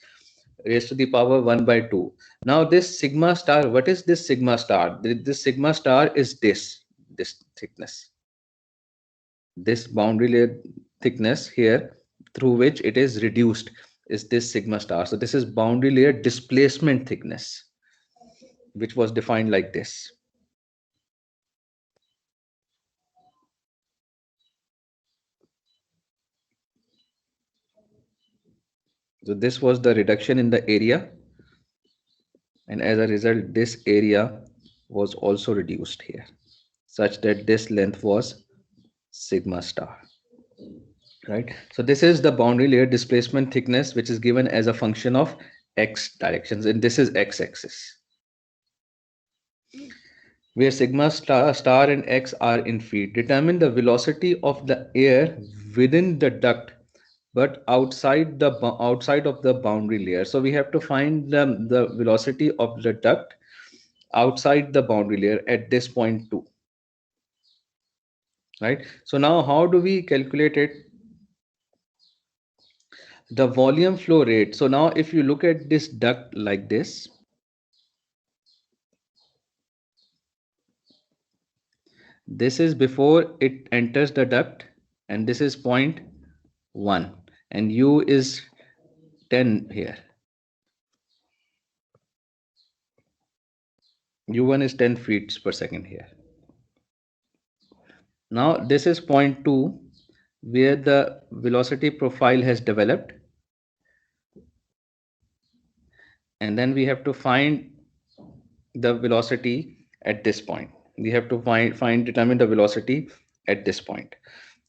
raised to the power 1 by 2. Now this sigma star, what is this sigma star? This sigma star is this thickness, this boundary layer thickness here through which it is reduced is this sigma star. So this is boundary layer displacement thickness, which was defined like this. So this was the reduction in the area, and as a result this area was also reduced here such that this length was sigma star. Right. So this is the boundary layer displacement thickness, which is given as a function of x directions, and this is x-axis, where sigma star and x are in feet. Determine the velocity of the air within the duct but outside of the boundary layer. So we have to find the velocity of the duct outside the boundary layer at this point too. Right. So now how do we calculate it? The volume flow rate. So now if you look at this duct like this, this is before it enters the duct, and this is point 1, and u is 10 here. u1 is 10 feet per second here. Now this is point 2, where the velocity profile has developed, and then we have to find the velocity at this point. We have to determine the velocity at this point.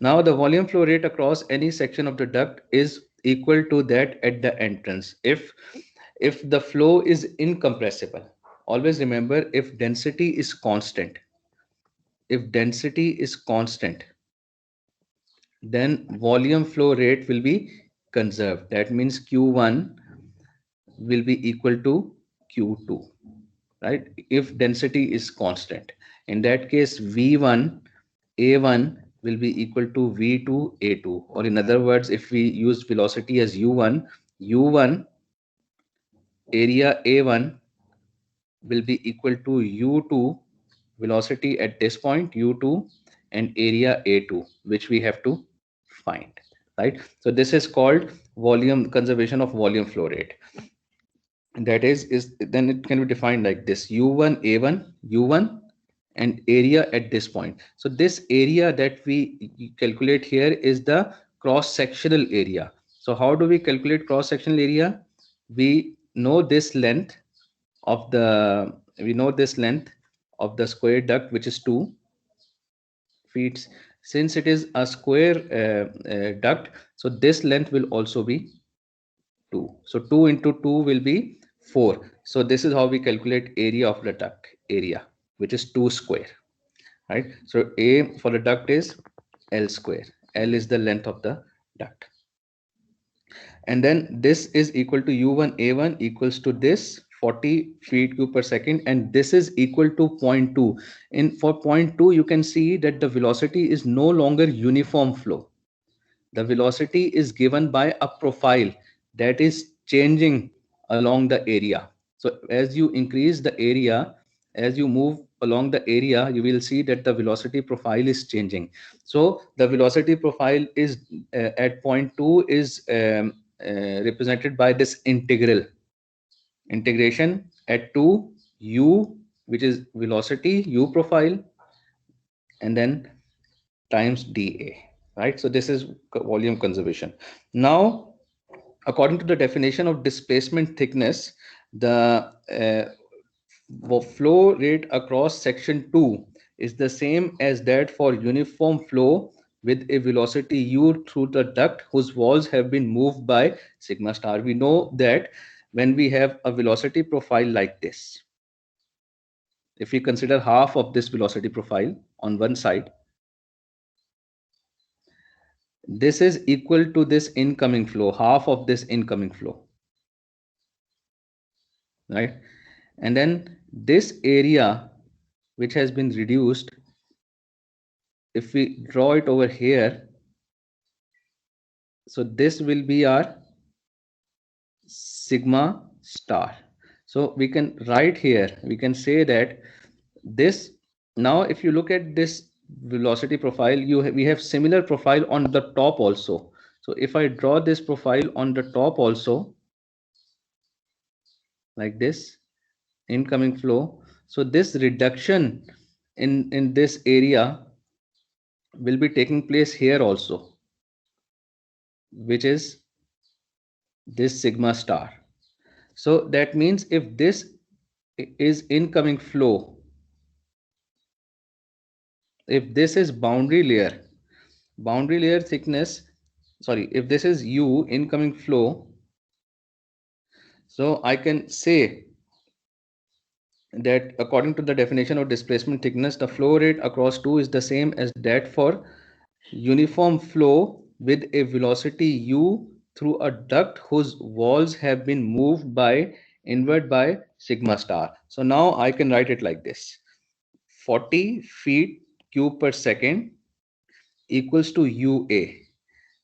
Now the volume flow rate across any section of the duct is equal to that at the entrance if the flow is incompressible. Always remember, if density is constant, then volume flow rate will be conserved. That means Q1 will be equal to Q2, right? If density is constant, in that case, V1 A1 will be equal to V2 A2, or in other words, if we use velocity as U1 area A1 will be equal to U2 velocity at this point U2 and area A2, which we have to find, right? So this is called volume conservation of volume flow rate. That is then it can be defined like this: U1 A1 U1 and area at this point. So this area that we calculate here is the cross sectional area. So how do we calculate cross sectional area? We know this length of the square duct, which is 2 feet. Since it is a square duct, so this length will also be 2. So 2 into 2 will be 4. So this is how we calculate area of the duct area, which is 2 square, right? So A for the duct is L square. L is the length of the duct. And then this is equal to U1 A1 equals to this 40 feet cube per second, and this is equal to 0.2. For 0.2, you can see that the velocity is no longer uniform flow. The velocity is given by a profile that is changing along the area. So as you increase the area, as you move along the area, you will see that the velocity profile is changing. So the velocity profile is at 0.2 is represented by this integration at 2 u, which is velocity u profile, and then times dA, right? So this is volume conservation. Now, according to the definition of displacement thickness, the flow rate across section 2 is the same as that for uniform flow with a velocity u through the duct whose walls have been moved by sigma star. We know that when we have a velocity profile like this, if we consider half of this velocity profile on one side, this is equal to this incoming flow, half of this incoming flow, right? And then this area which has been reduced, if we draw it over here, so this will be our sigma star. So we can write here, we can say that this, now if you look at this velocity profile, we have similar profile on the top also. So if I draw this profile on the top also like this, incoming flow, so this reduction in this area will be taking place here also, which is this sigma star. So that means if this is incoming flow, if this is boundary layer thickness, sorry, if this is u incoming flow, so I can say that according to the definition of displacement thickness, the flow rate across 2 is the same as that for uniform flow with a velocity u through a duct whose walls have been moved by inward by sigma star. So now I can write it like this: 40 feet cube per second equals to UA,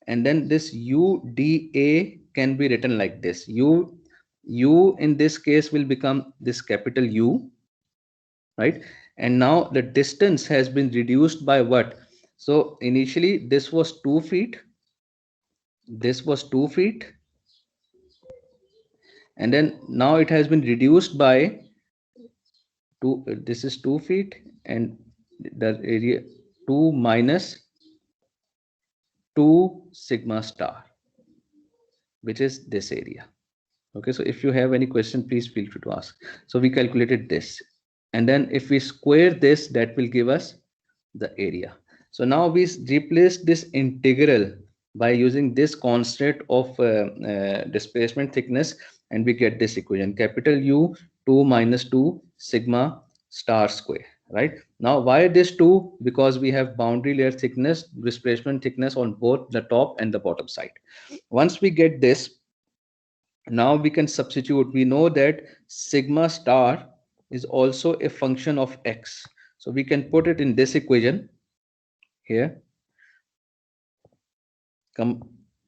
and then this UDA can be written like this. U in this case will become this capital U, right? And now the distance has been reduced by what? So initially this was 2 feet, this was 2 feet, and then now it has been reduced by 2, this is 2 feet, and the area 2 minus 2 sigma star, which is this area. Okay, so if you have any question, please feel free to ask. So we calculated this, and then if we square this, that will give us the area. So now we replace this integral by using this constant of displacement thickness, and we get this equation: capital U 2 minus 2 sigma star square, right? Now why this 2? Because we have boundary layer thickness, displacement thickness on both the top and the bottom side. Once we get this, now we can substitute. We know that sigma star is also a function of x, so we can put it in this equation here.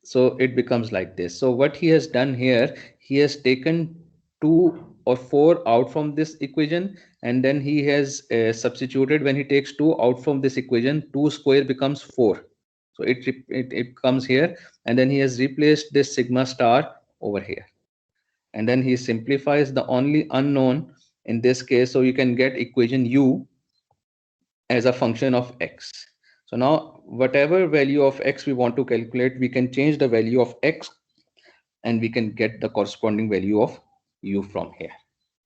So it becomes like this. So what he has done here, he has taken 2 or 4 out from this equation, and then he has substituted. When he takes 2 out from this equation, 2 square becomes 4. So it comes here, and then he has replaced this sigma star over here, and then he simplifies the only unknown in this case, so you can get equation u as a function of x. So now whatever value of x we want to calculate, we can change the value of x and we can get the corresponding value of u from here,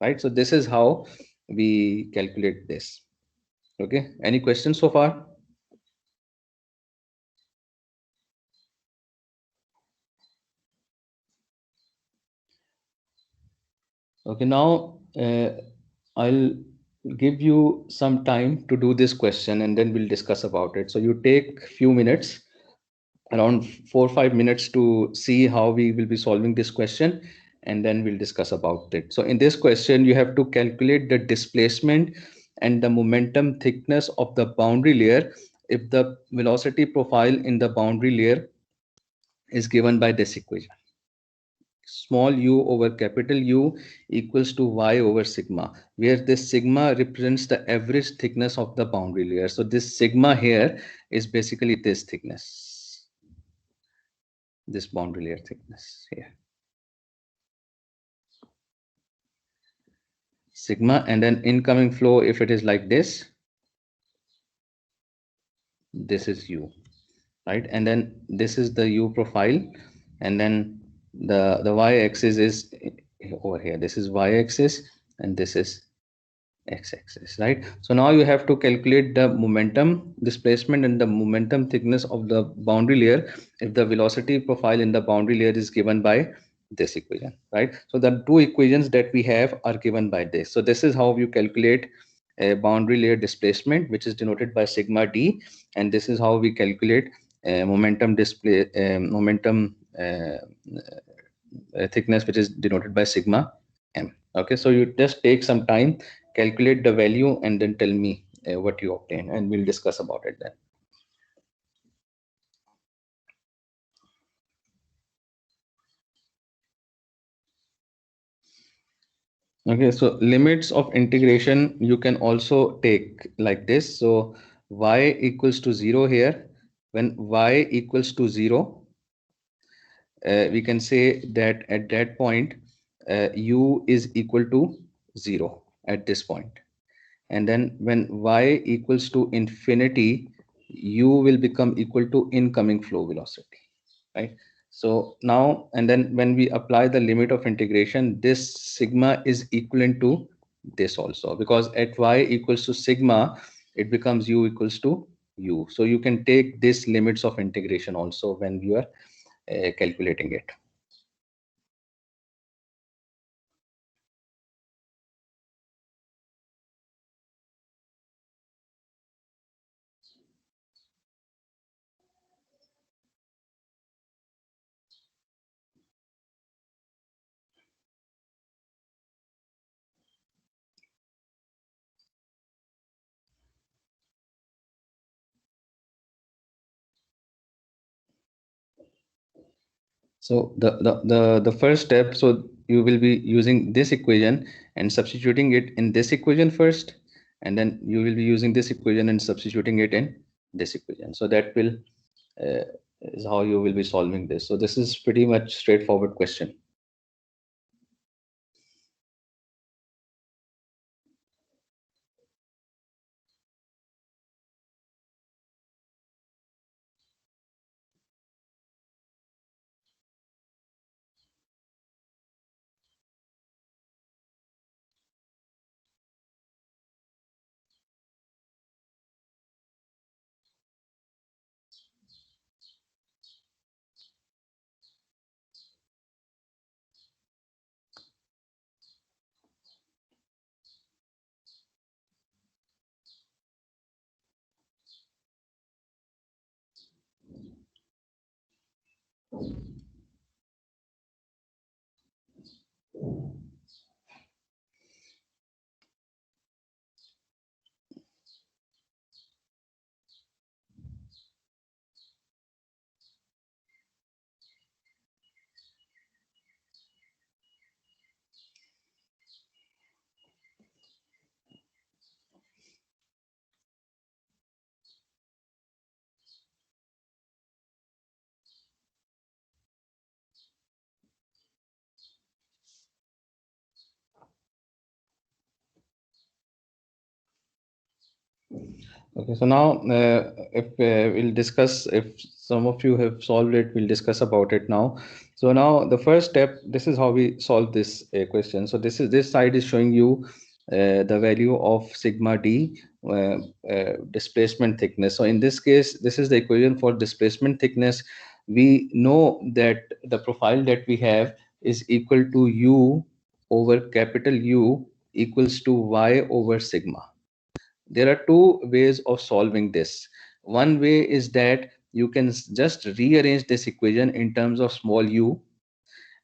right? So this is how we calculate this. Okay, any questions so far? Okay, now I'll give you some time to do this question and then we'll discuss about it. So you take few minutes, around 4 or 5 minutes, to see how we will be solving this question, and then we'll discuss about it. So in this question, you have to calculate the displacement and the momentum thickness of the boundary layer if the velocity profile in the boundary layer is given by this equation. Small u over capital U equals to y over sigma, where this sigma represents the average thickness of the boundary layer. So this sigma here is basically this thickness, this boundary layer thickness here. Sigma, and then incoming flow, if it is like this is u, right? And then this is the u profile, and then the y-axis is over here. This is y-axis and this is x-axis, right? So now you have to calculate the momentum displacement and the momentum thickness of the boundary layer if the velocity profile in the boundary layer is given by this equation, right? So the two equations that we have are given by this. So this is how you calculate a boundary layer displacement, which is denoted by sigma d, and this is how we calculate momentum thickness, which is denoted by sigma m. Okay, so you just take some time, calculate the value, and then tell me what you obtain, and we'll discuss about it then. Okay, so limits of integration you can also take like this. So y equals to 0 here. When y equals to 0, we can say that at that point u is equal to 0 at this point. And then when y equals to infinity, u will become equal to incoming flow velocity, right? So now, and then when we apply the limit of integration, this sigma is equivalent to this also, because at y equals to sigma, it becomes u equals to u. So you can take this limits of integration also when you are calculating it. So the first step, so you will be using this equation and substituting it in this equation first, and then you will be using this equation and substituting it in this equation. So that will is how you will be solving this. So this is pretty much straightforward question. Okay, so now if we'll discuss, if some of you have solved it, we'll discuss about it now. So now the first step, this is how we solve this question. So this side is showing you the value of sigma d, displacement thickness. So in this case, this is the equation for displacement thickness. We know that the profile that we have is equal to u over capital U equals to y over sigma. There are two ways of solving this. One way is that you can just rearrange this equation in terms of small u,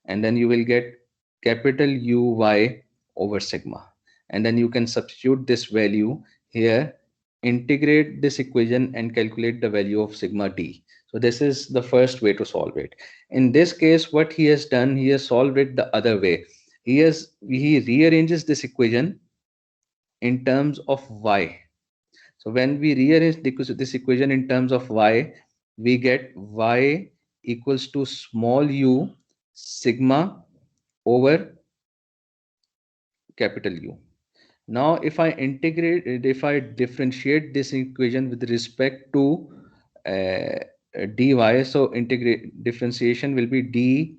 and then you will get capital Uy over sigma. And then you can substitute this value here, integrate this equation and calculate the value of sigma d. So this is the first way to solve it. In this case, what he has done, he has solved it the other way. He rearranges this equation in terms of y. So when we rearrange this equation in terms of y, we get y equals to small u sigma over capital U. Now, if I differentiate this equation with respect to dy, so differentiation will be dy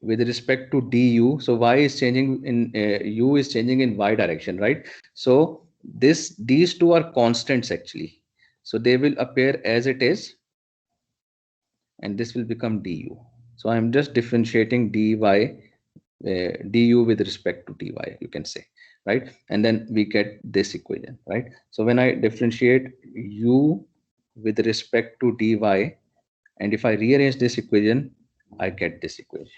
with respect to du. So y is changing in u is changing in y direction, right? So these two are constants actually. So they will appear as it is, and this will become du. So I'm just differentiating dy du with respect to dy, you can say, right? And then we get this equation, right? So when I differentiate u with respect to dy, and if I rearrange this equation, I get this equation,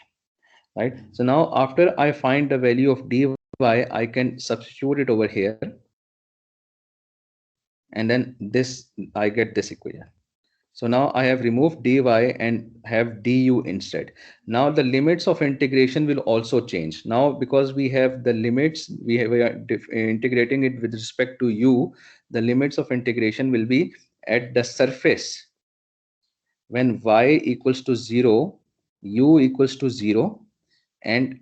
right? So now after I find the value of dy, I can substitute it over here, and then this, I get this equation. So now I have removed dy and have du instead. Now the limits of integration will also change. Now because we have the limits, we are integrating it with respect to u, the limits of integration will be at the surface. When y equals to 0, u equals to 0, and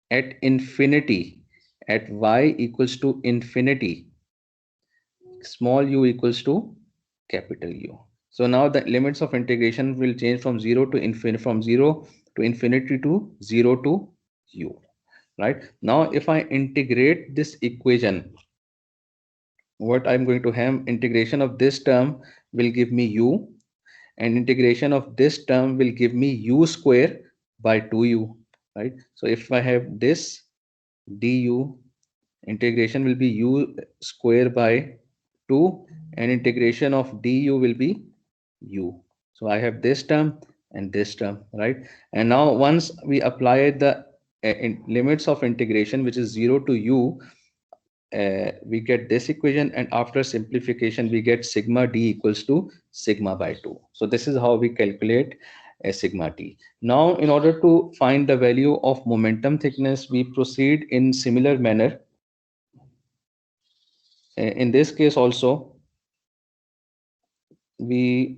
at infinity, at y equals to infinity, small u equals to capital U. So now the limits of integration will change from 0 to infinity, from 0 to infinity to 0 to u, right? Now if I integrate this equation, what I'm going to have, integration of this term will give me u, and integration of this term will give me u square by 2u, right? So if I have this du, integration will be u square by 2, and integration of du will be u. So I have this term and this term, right? And now once we apply the limits of integration, which is 0 to u, we get this equation, and after simplification we get sigma d equals to sigma by 2. So this is how we calculate a sigma d. Now in order to find the value of momentum thickness, we proceed in similar manner. In this case also, we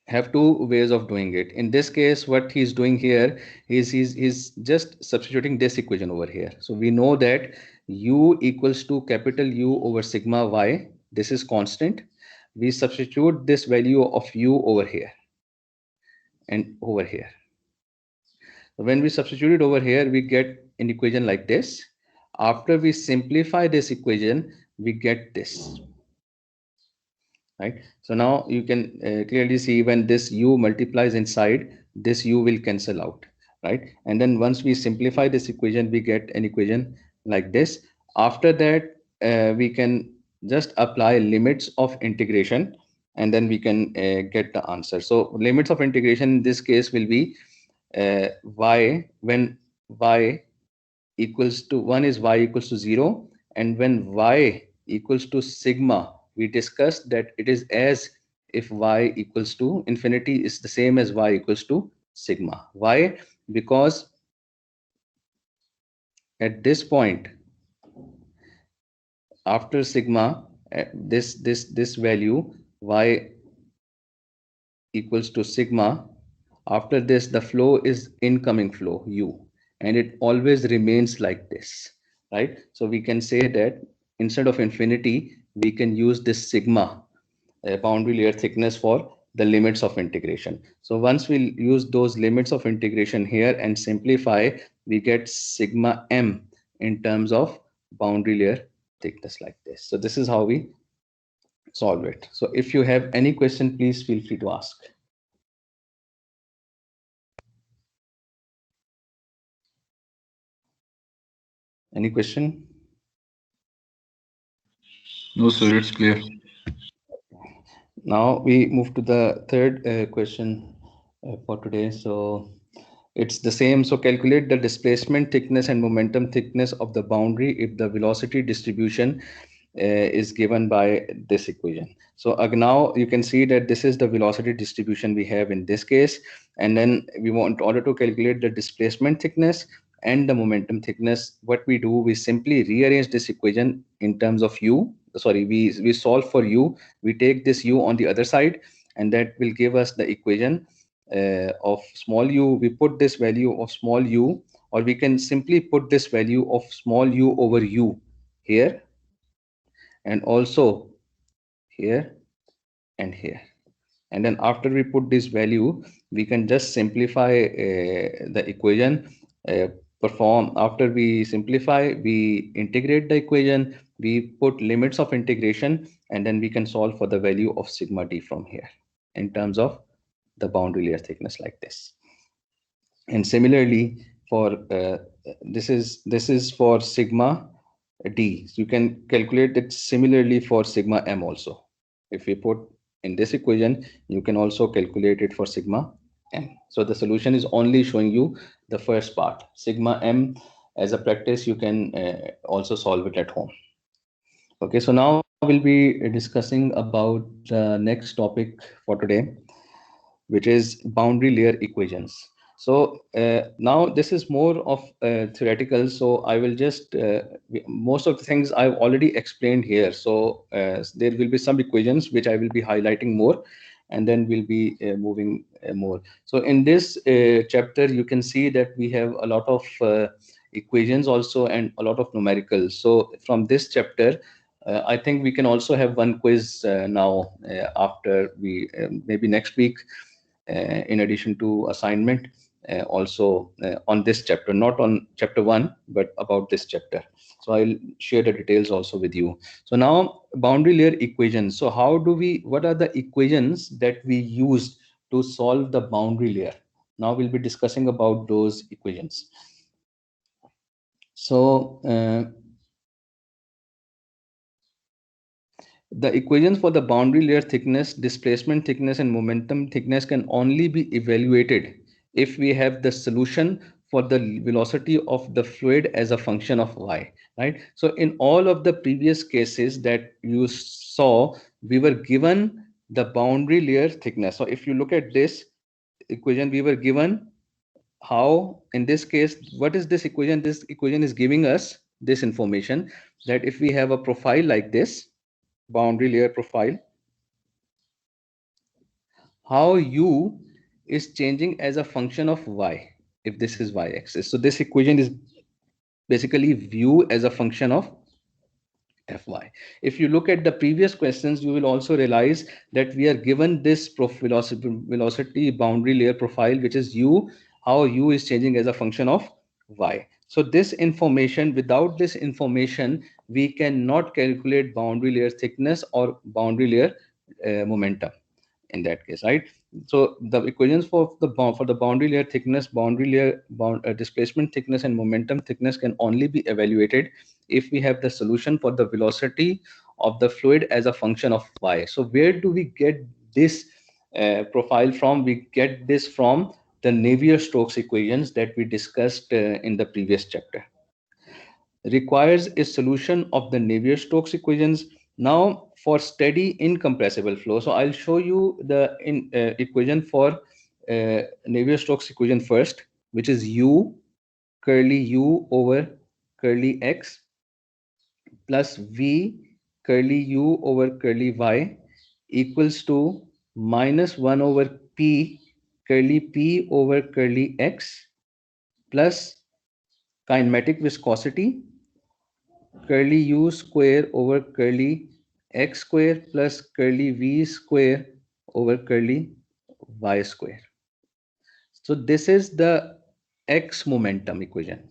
have two ways of doing it. In this case, what he's doing here is he's just substituting this equation over here. So we know that u equals to capital U over sigma y. This is constant. We substitute this value of u over here and over here. When we substitute it over here, we get an equation like this. After we simplify this equation, we get this. Right? So now you can clearly see when this u multiplies inside, this u will cancel out, right? And then once we simplify this equation, we get an equation like this. After that, we can just apply limits of integration, and then we can get the answer. So limits of integration in this case will be y, when y equals to 1 is y equals to 0, and when y equals to sigma, we discussed that it is as if y equals to infinity is the same as y equals to sigma. Why? Because at this point, after sigma, this value y equals to sigma, after this the flow is incoming flow u, and it always remains like this, right? So we can say that instead of infinity, we can use this sigma boundary layer thickness for the limits of integration. So once we use those limits of integration here and simplify, we get sigma m in terms of boundary layer thickness like this. So this is how we solve it. So if you have any question, please feel free to ask. Any question? No, sir, it's clear. Now we move to the third question for today. So it's the same. So calculate the displacement thickness and momentum thickness of the boundary if the velocity distribution is given by this equation. So now you can see that this is the velocity distribution we have in this case. And then we want, in order to calculate the displacement thickness and the momentum thickness, what we do, we simply rearrange this equation in terms of u. Sorry, we solve for u. We take this u on the other side, and that will give us the equation of small u. We put this value of small u, or we can simply put this value of small u over u here, and also here and here. And then after we put this value, we can just simplify the equation. After we simplify, we integrate the equation, we put limits of integration, and then we can solve for the value of sigma d from here in terms of the boundary layer thickness like this. And similarly for this is for sigma d. So you can calculate it similarly for sigma m also. If we put in this equation, you can also calculate it for sigma m. So the solution is only showing you the first part. Sigma m, as a practice, you can also solve it at home. Okay, so now we'll be discussing about the next topic for today, which is boundary layer equations. So now this is more of theoretical. So I will just most of the things I've already explained here. So there will be some equations which I will be highlighting more, and then we'll be moving more. So in this chapter, you can see that we have a lot of equations also and a lot of numericals. So from this chapter, I think we can also have one quiz now after we maybe next week. In addition to assignment, also on this chapter, not on chapter 1, but about this chapter. So I'll share the details also with you. So now boundary layer equations. So what are the equations that we use to solve the boundary layer? Now we'll be discussing about those equations. So the equations for the boundary layer thickness, displacement thickness, and momentum thickness can only be evaluated if we have the solution for the velocity of the fluid as a function of y, right? So in all of the previous cases that you saw, we were given the boundary layer thickness. So if you look at this equation, we were given how, in this case, what is this equation? This equation is giving us this information that if we have a profile like this, boundary layer profile, how u is changing as a function of y if this is y-axis. So this equation is basically view as a function of fy. If you look at the previous questions, you will also realize that we are given this velocity boundary layer profile, which is u, how u is changing as a function of y. So this information, without this information, we cannot calculate boundary layer thickness or boundary layer momentum in that case, right? So the equations for the boundary layer thickness, boundary layer displacement thickness, and momentum thickness can only be evaluated if we have the solution for the velocity of the fluid as a function of y. So where do we get this profile from? We get this from the Navier-Stokes equations that we discussed in the previous chapter. Requires a solution of the Navier-Stokes equations. Now for steady incompressible flow, so I'll show you the equation for Navier-Stokes equation first, which is u curly u over curly x plus v curly u over curly y equals to -1 over p curly p over curly x plus kinematic viscosity curly u square over curly x square plus curly v square over curly y square. So this is the x momentum equation.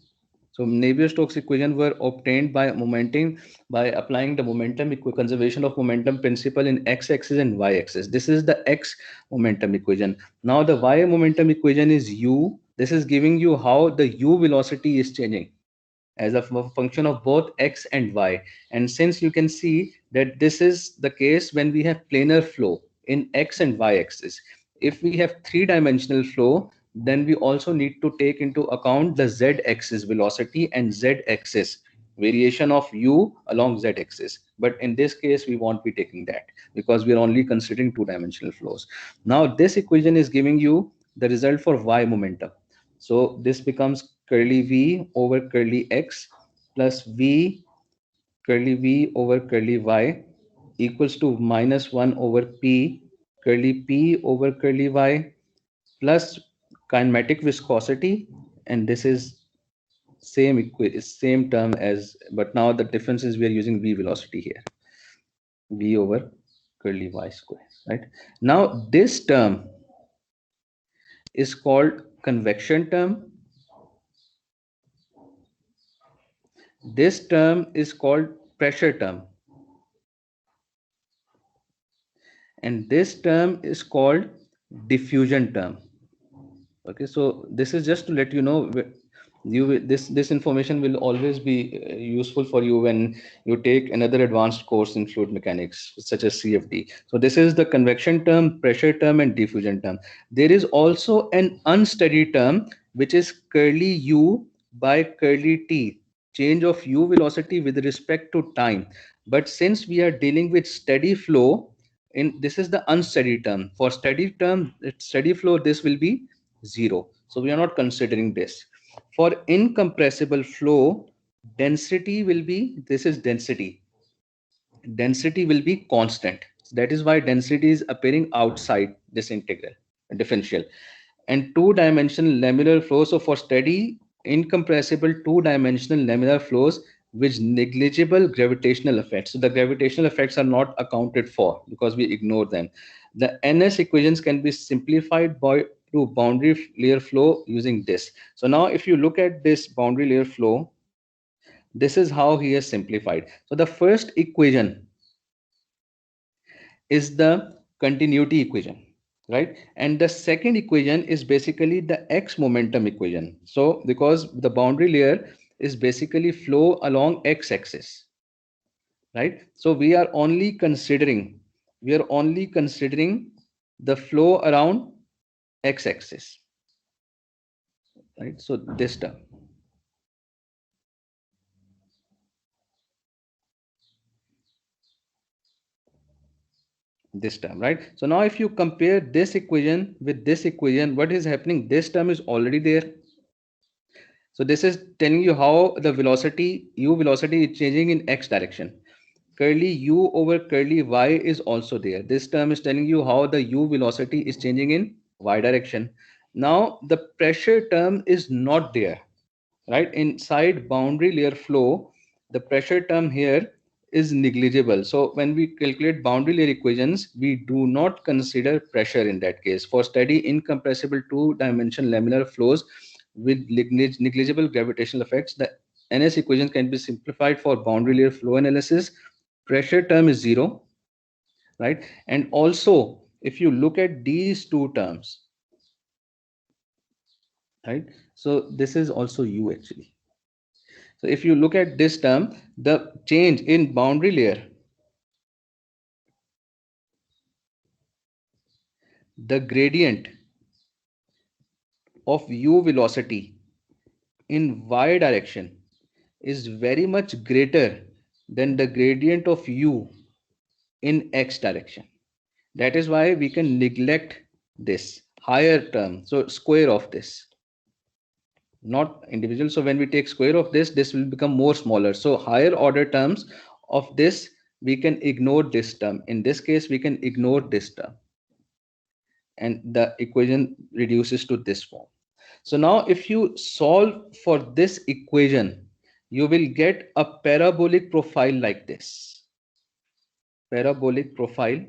So Navier-Stokes equation were obtained by applying the conservation of momentum principle in x-axis and y-axis. This is the x momentum equation. Now the y momentum equation is u. This is giving you how the u velocity is changing as a function of both x and y. And since you can see that this is the case when we have planar flow in x and y axis, if we have three-dimensional flow, then we also need to take into account the z axis velocity and z axis variation of u along z axis. But in this case we won't be taking that because we are only considering two-dimensional flows. Now this equation is giving you the result for y momentum. So this becomes curly v over curly x plus v curly v over curly y equals to -1 over p curly p over curly y plus kinematic viscosity, and this is same term as, but now the difference is we are using v velocity here, v over curly y square, right? Now this term is called convection term. This term is called pressure term, and this term is called diffusion term. Okay, so this is just to let you know, this information will always be useful for you when you take another advanced course in fluid mechanics such as CFD. So this is the convection term, pressure term, and diffusion term. There is also an unsteady term which is curly u by curly t, change of u velocity with respect to time. But since we are dealing with steady flow, this is the unsteady term. For steady flow, this will be 0. So we are not considering this. For incompressible flow, density will be, this is density. Density will be constant. That is why density is appearing outside this integral, differential. And two-dimensional lamellar flow. So for steady, incompressible two-dimensional lamellar flows with negligible gravitational effects. So the gravitational effects are not accounted for because we ignore them. The NS equations can be simplified to boundary layer flow using this. So now if you look at this boundary layer flow, this is how he has simplified. So the first equation is the continuity equation, right? And the second equation is basically the x momentum equation. So because the boundary layer is basically flow along x-axis, right? So we are only considering the flow around x-axis, right? So this term. This term, right? So now if you compare this equation with this equation, what is happening? This term is already there. So this is telling you how the velocity, u velocity is changing in x direction. Curly u over curly y is also there. This term is telling you how the u velocity is changing in y direction. Now the pressure term is not there, right? Inside boundary layer flow, the pressure term here is negligible. So when we calculate boundary layer equations, we do not consider pressure in that case. For steady incompressible two-dimensional laminar flows with negligible gravitational effects, the NS equation can be simplified for boundary layer flow analysis. Pressure term is 0, right? And also, if you look at these two terms, right? So this is also u actually. So if you look at this term, the change in boundary layer, the gradient of u velocity in y direction is very much greater than the gradient of u in x direction. That is why we can neglect this higher term. So square of this, not individual. So when we take square of this will become more smaller. So higher order terms of this, we can ignore this term. In this case, we can ignore this term, and the equation reduces to this form. So now if you solve for this equation, you will get a parabolic profile like this. Parabolic profile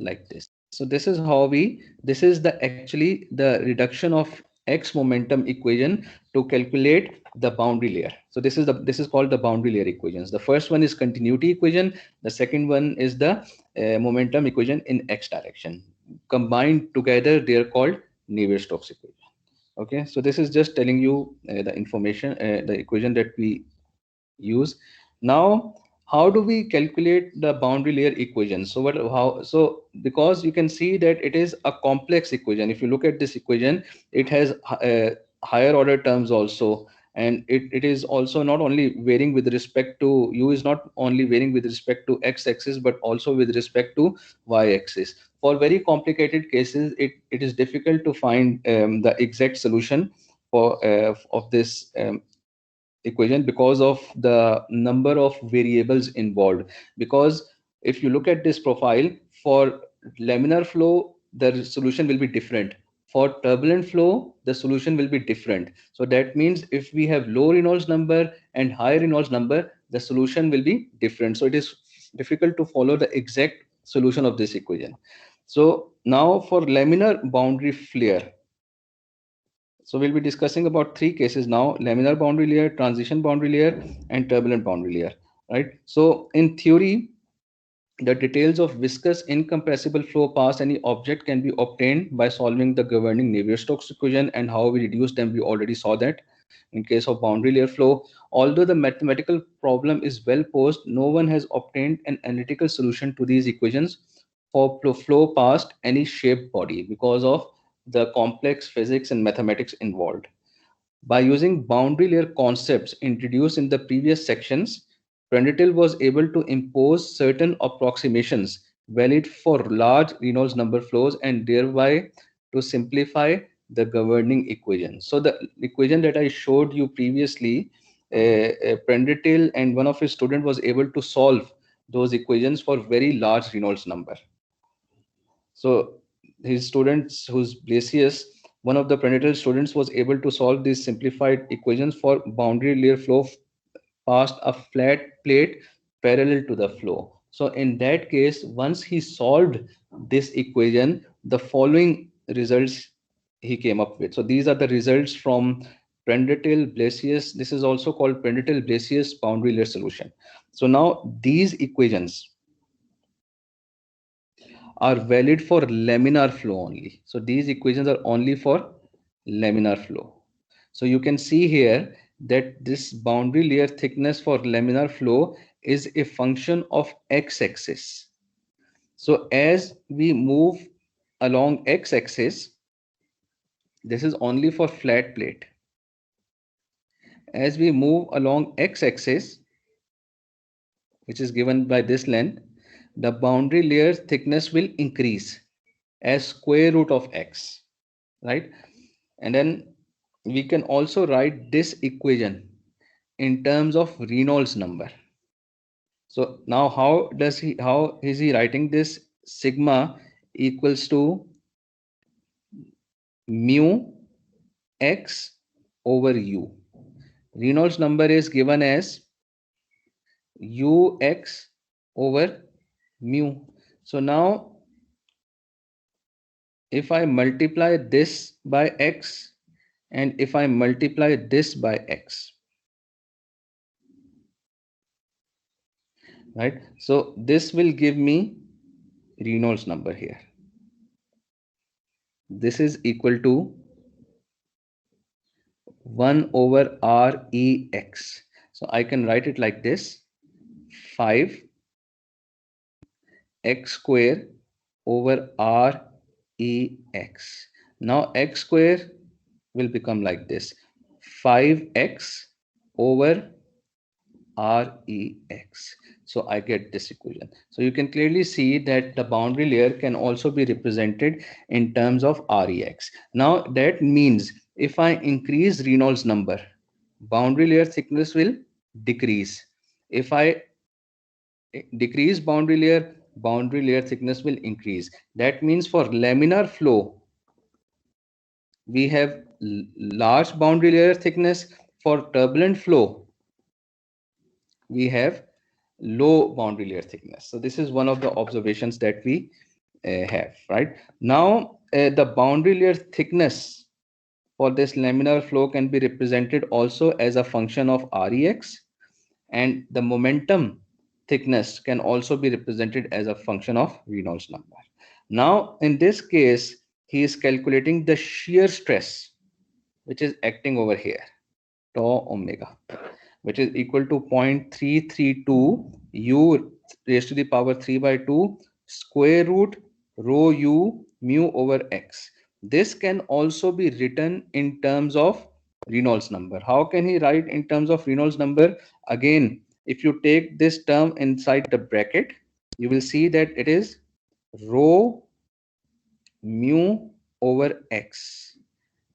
like this. So this is how this is the actually the reduction of X momentum equation to calculate the boundary layer. So this is called the boundary layer equations. The first one is continuity equation. The second one is the momentum equation in X direction. Combined together, they are called Navier-Stokes equation. Okay, so this is just telling you the information, the equation that we use. Now, how do we calculate the boundary layer equation? So because you can see that it is a complex equation. If you look at this equation, it has higher order terms also, and it is also not only varying with respect to u is not only varying with respect to x axis but also with respect to y axis. For very complicated cases, it is difficult to find the exact solution of this equation because of the number of variables involved. Because if you look at this profile, for laminar flow the solution will be different, for turbulent flow the solution will be different. So that means if we have low Reynolds number and high Reynolds number, the solution will be different. So it is difficult to follow the exact solution of this equation. So now for laminar boundary flare, so we'll be discussing about three cases now: laminar boundary layer, transition boundary layer, and turbulent boundary layer, right? So in theory, the details of viscous incompressible flow past any object can be obtained by solving the governing Navier-Stokes equation, and how we reduce them, we already saw that. In case of boundary layer flow, although the mathematical problem is well posed, no one has obtained an analytical solution to these equations for flow past any shaped body because of the complex physics and mathematics involved. By using boundary layer concepts introduced in the previous sections, Prandtl was able to impose certain approximations valid for large Reynolds number flows and thereby to simplify the governing equation. So the equation that I showed you previously, Prandtl and one of his students was able to solve those equations for very large Reynolds number. So his students, who's Blasius, one of the Prandtl students, was able to solve these simplified equations for boundary layer flow past a flat plate parallel to the flow. So in that case, once he solved this equation, the following results he came up with. So these are the results from Prandtl Blasius. This is also called Prandtl Blasius boundary layer solution. So now these equations are valid for laminar flow only. So these equations are only for laminar flow. So you can see here that this boundary layer thickness for laminar flow is a function of x-axis. So as we move along x-axis, this is only for flat plate. As we move along x-axis, which is given by this length, the boundary layer thickness will increase as square root of x, right? And then we can also write this equation in terms of Reynolds number. So now how is he writing this? Sigma equals to mu x over u. Reynolds number is given as ux over mu. So now if I multiply this by x and if I multiply this by x, right? So this will give me Reynolds number here. This is equal to 1 over Rex. So I can write it like this: 5 x square over Rex. Now x square will become like this: 5x over Rex. So I get this equation. So you can clearly see that the boundary layer can also be represented in terms of Rex. Now that means if I increase Reynolds number, boundary layer thickness will decrease. If I decrease boundary layer thickness will increase. That means for laminar flow, we have large boundary layer thickness. For turbulent flow, we have low boundary layer thickness. So this is one of the observations that we have, right? Now, the boundary layer thickness for this laminar flow can be represented also as a function of Rex, and the momentum thickness can also be represented as a function of Reynolds number. Now, in this case, he is calculating the shear stress which is acting over here, tau omega, which is equal to 0.332 u raised to the power 3 by 2 square root rho u mu over x. This can also be written in terms of Reynolds number. How can he write in terms of Reynolds number? Again, if you take this term inside the bracket, you will see that it is rho mu over x,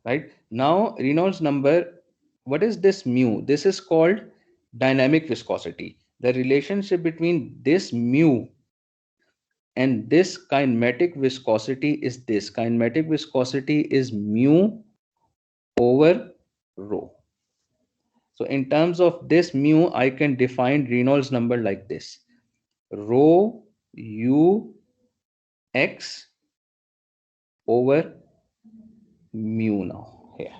right? Now, Reynolds number, what is this mu? This is called dynamic viscosity. The relationship between this mu and this kinematic viscosity is this. Kinematic viscosity is mu over rho. So in terms of this mu, I can define Reynolds number like this. Rho u x over mu now here,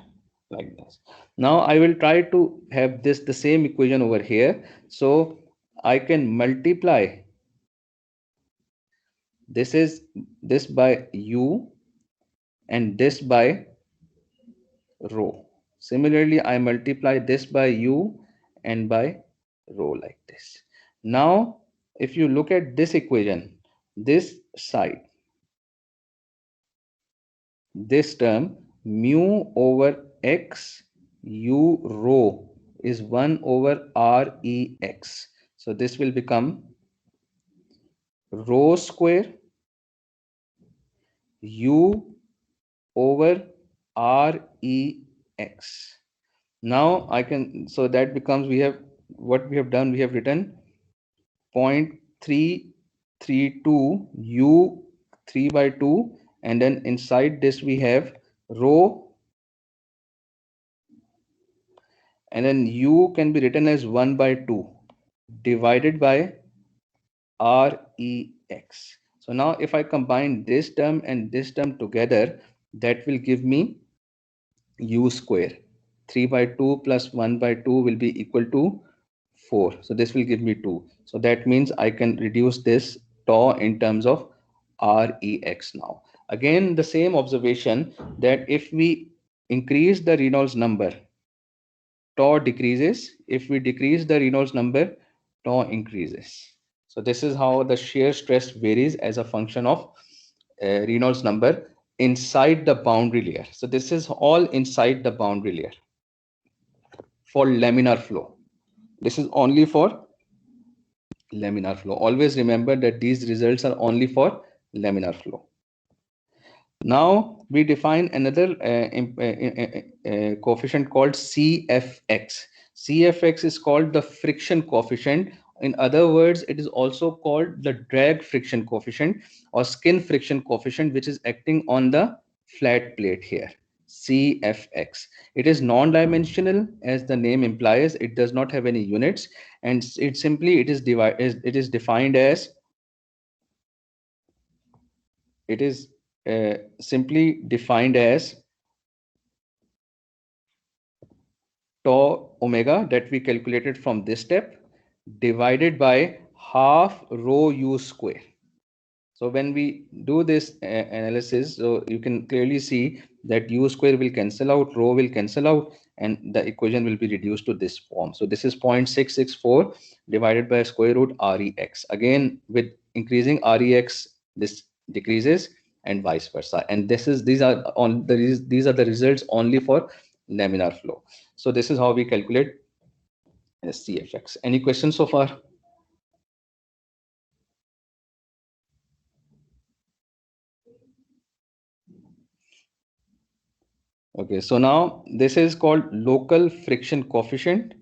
like this. Now I will try to have this the same equation over here. So I can multiply this by u and this by rho. Similarly, I multiply this by u and by rho like this. Now, if you look at this equation, this side, this term mu over x u rho is 1 over Rex. So this will become rho square u over Rex. Now I can, so that becomes, we have, what we have done, we have written 0.332 u 3 by 2, and then inside this we have rho, and then u can be written as 1 by 2 divided by Rex. So now if I combine this term and this term together, that will give me u square. 3 by 2 plus 1 by 2 will be equal to 4. So this will give me 2. So that means I can reduce this tau in terms of Rex now. Again, the same observation that if we increase the Reynolds number, tau decreases. If we decrease the Reynolds number, tau increases. So this is how the shear stress varies as a function of Reynolds number inside the boundary layer. So this is all inside the boundary layer for laminar flow. This is only for laminar flow. Always remember that these results are only for laminar flow. Now we define another coefficient called CFX. CFX is called the friction coefficient. In other words, it is also called the drag friction coefficient or skin friction coefficient, which is acting on the flat plate here. CFX. It is non-dimensional, as the name implies. It does not have any units, and it simply it is defined as simply defined as tau omega that we calculated from this step divided by half rho u square. So when we do this analysis, so you can clearly see that u square will cancel out, rho will cancel out, and the equation will be reduced to this form. So this is 0.664 divided by square root Rex. Again, with increasing Rex, this decreases, and vice versa. And these are the results only for laminar flow. So this is how we calculate CFX. Any questions so far? Okay, so now this is called local friction coefficient,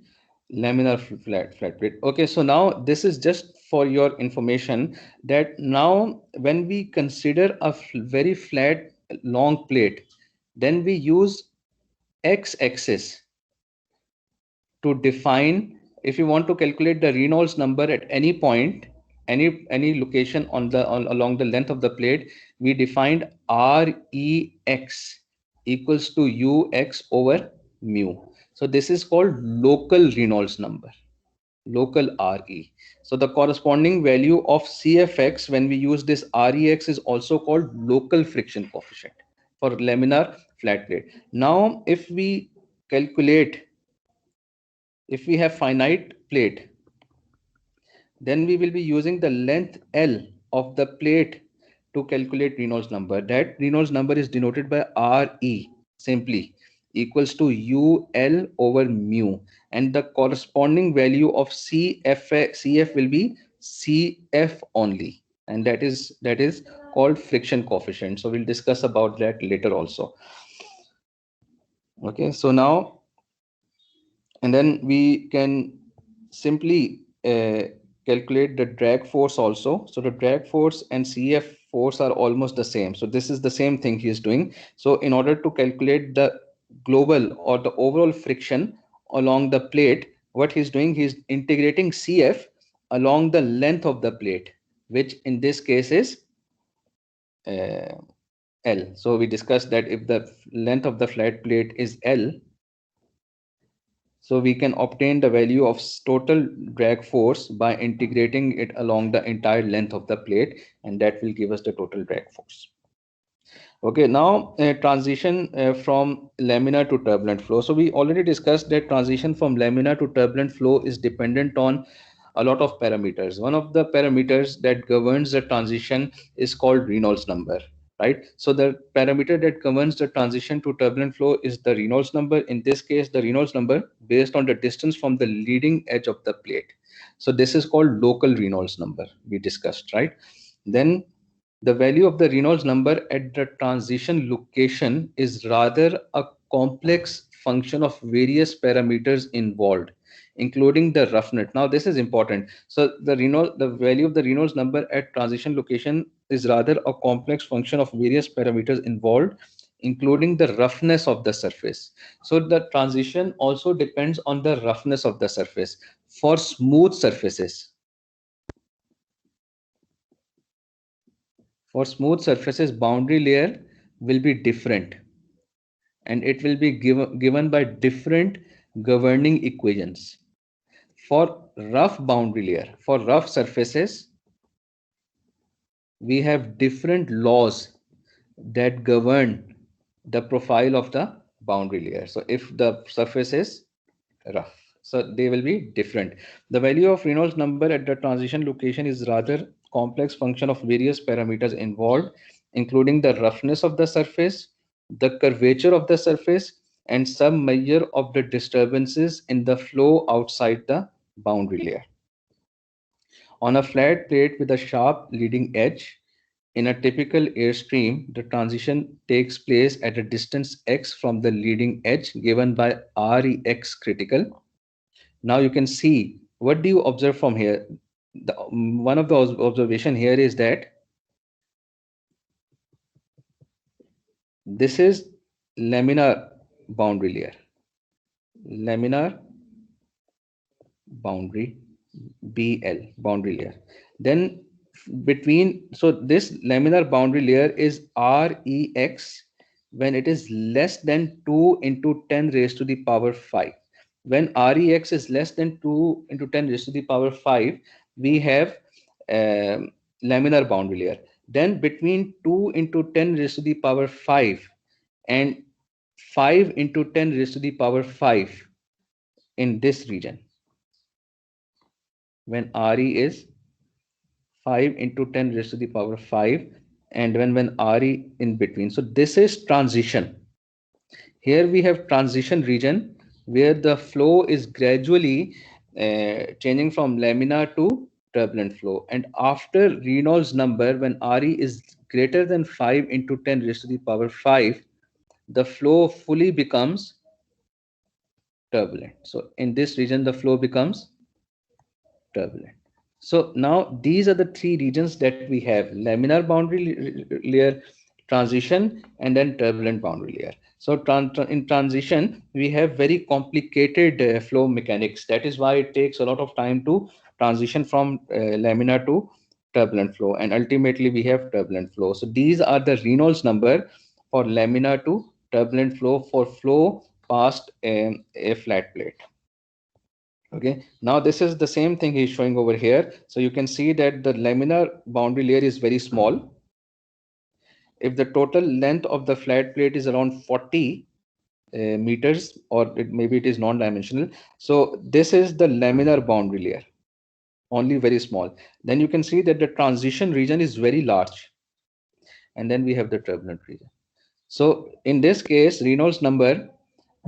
laminar flat plate. Okay, so now this is just for your information that now when we consider a very flat long plate, then we use x-axis to define if you want to calculate the Reynolds number at any point, any location along the length of the plate, we defined Rex equals to Ux over mu. So this is called local Reynolds number, local Re. So the corresponding value of Cfx when we use this Rex is also called local friction coefficient for laminar flat plate. Now if we calculate, if we have finite plate, then we will be using the length L of the plate to calculate Reynolds number. That Reynolds number is denoted by Re simply, equals to UL over mu, and the corresponding value of CF will be CF only, and that is called friction coefficient. So we'll discuss about that later also. Okay, so now, and then we can simply calculate the drag force also. So the drag force and CF force are almost the same. So this is the same thing he is doing. So in order to calculate the global or the overall friction along the plate, what he's doing, he's integrating CF along the length of the plate, which in this case is L. So we discussed that if the length of the flat plate is L, so we can obtain the value of total drag force by integrating it along the entire length of the plate, and that will give us the total drag force. Okay, now transition from laminar to turbulent flow. So we already discussed that transition from laminar to turbulent flow is dependent on a lot of parameters. One of the parameters that governs the transition is called Reynolds number, right? So the parameter that governs the transition to turbulent flow is the Reynolds number. In this case, the Reynolds number based on the distance from the leading edge of the plate. So this is called local Reynolds number we discussed, right? Then the value of the Reynolds number at the transition location is rather a complex function of various parameters involved, including the roughness. Now this is important. So the value of the Reynolds number at transition location is rather a complex function of various parameters involved, including the roughness of the surface. So the transition also depends on the roughness of the surface. For smooth surfaces, boundary layer will be different, and it will be given by different governing equations. For rough boundary layer, for rough surfaces, we have different laws that govern the profile of the boundary layer. So if the surface is rough, so they will be different. The value of Reynolds number at the transition location is rather complex function of various parameters involved, including the roughness of the surface, the curvature of the surface, and some measure of the disturbances in the flow outside the boundary layer. On a flat plate with a sharp leading edge, in a typical airstream, the transition takes place at a distance x from the leading edge given by Rex critical. Now you can see, what do you observe from here? One of the observation here is that this is laminar boundary layer, laminar boundary BL boundary layer. Then between, so this laminar boundary layer is Rex when it is less than 2 into 10 raised to the power 5. When Rex is less than 2 into 10 raised to the power 5, we have laminar boundary layer. Then between 2 into 10 raised to the power 5 and 5 into 10 raised to the power 5 in this region, when Re is 5 into 10 raised to the power 5, and when Re in between. So this is transition. Here we have transition region where the flow is gradually changing from laminar to turbulent flow. And after Reynolds number, when Re is greater than 5 into 10 raised to the power 5, the flow fully becomes turbulent. So in this region, the flow becomes turbulent. So now these are the three regions that we have: laminar boundary layer, transition, and then turbulent boundary layer. So in transition, we have very complicated flow mechanics. That is why it takes a lot of time to transition from laminar to turbulent flow, and ultimately we have turbulent flow. So these are the Reynolds number for laminar to turbulent flow for flow past a flat plate. Okay, now this is the same thing he's showing over here. So you can see that the laminar boundary layer is very small. If the total length of the flat plate is around 40 meters, or maybe it is non-dimensional, so this is the laminar boundary layer, only very small. Then you can see that the transition region is very large, and then we have the turbulent region. So in this case, Reynolds number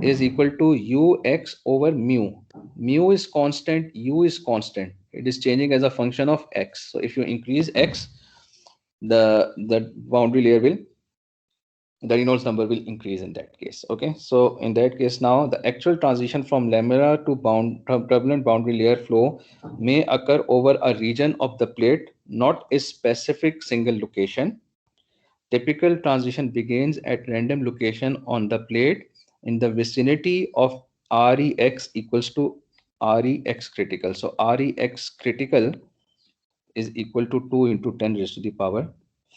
is equal to ux over mu. Mu is constant, u is constant. It is changing as a function of x. So if you increase x, the boundary layer will, the Reynolds number will increase in that case. Okay, so in that case, now the actual transition from laminar to turbulent boundary layer flow may occur over a region of the plate, not a specific single location. Typical transition begins at random location on the plate in the vicinity of Rex equals to Rex critical. So Rex critical is equal to 2 into 10 raised to the power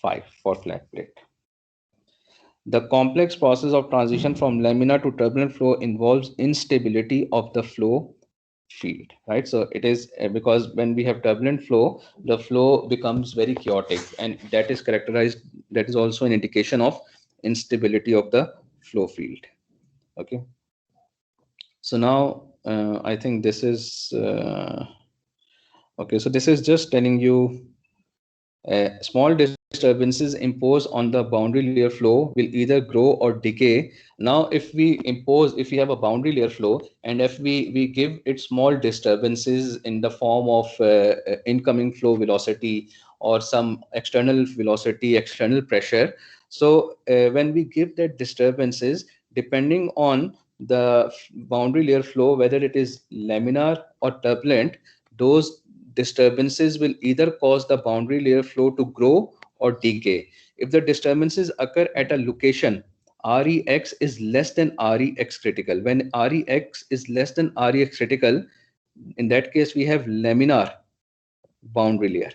5 for flat plate. The complex process of transition from laminar to turbulent flow involves instability of the flow field, right? So it is because when we have turbulent flow, the flow becomes very chaotic, and that is characterized, that is also an indication of instability of the flow field. Okay, so now I think this is okay, so this is just telling you small disturbances imposed on the boundary layer flow will either grow or decay. Now, if we have a boundary layer flow, and if we give it small disturbances in the form of incoming flow velocity or some external velocity, external pressure. So when we give that disturbances, depending on the boundary layer flow, whether it is laminar or turbulent, those disturbances will either cause the boundary layer flow to grow or decay. If the disturbances occur at a location, Rex is less than Rex critical. When Rex is less than Rex critical, in that case we have laminar boundary layer.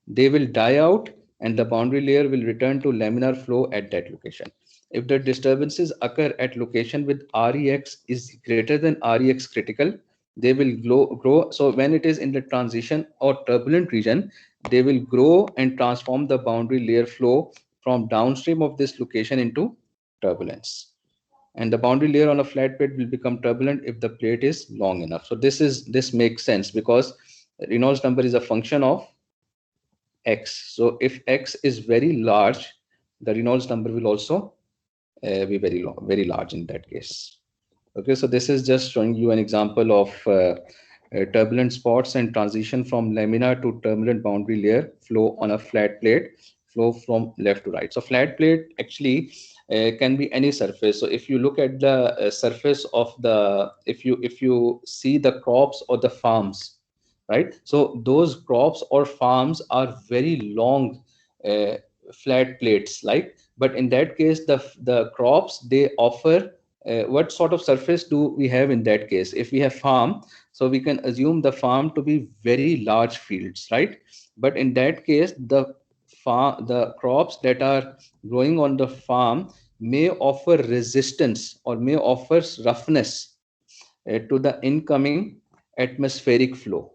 They will die out and the boundary layer will return to laminar flow at that location. If the disturbances occur at location with Rex is greater than Rex critical, they will grow. So when it is in the transition or turbulent region, they will grow and transform the boundary layer flow from downstream of this location into turbulence. And the boundary layer on a flat plate will become turbulent if the plate is long enough. So this makes sense because Reynolds number is a function of x. So if x is very large, the Reynolds number will also be very large in that case. Okay, so this is just showing you an example of turbulent spots and transition from laminar to turbulent boundary layer flow on a flat plate, flow from left to right. So flat plate actually can be any surface. So if you look at the surface of the, if you see the crops or the farms, right? So those crops or farms are very long flat plates, like, but in that case the crops, they offer what sort of surface do we have in that case? If we have farm, so we can assume the farm to be very large fields, right? But in that case, the crops that are growing on the farm may offer resistance or may offer roughness to the incoming atmospheric flow,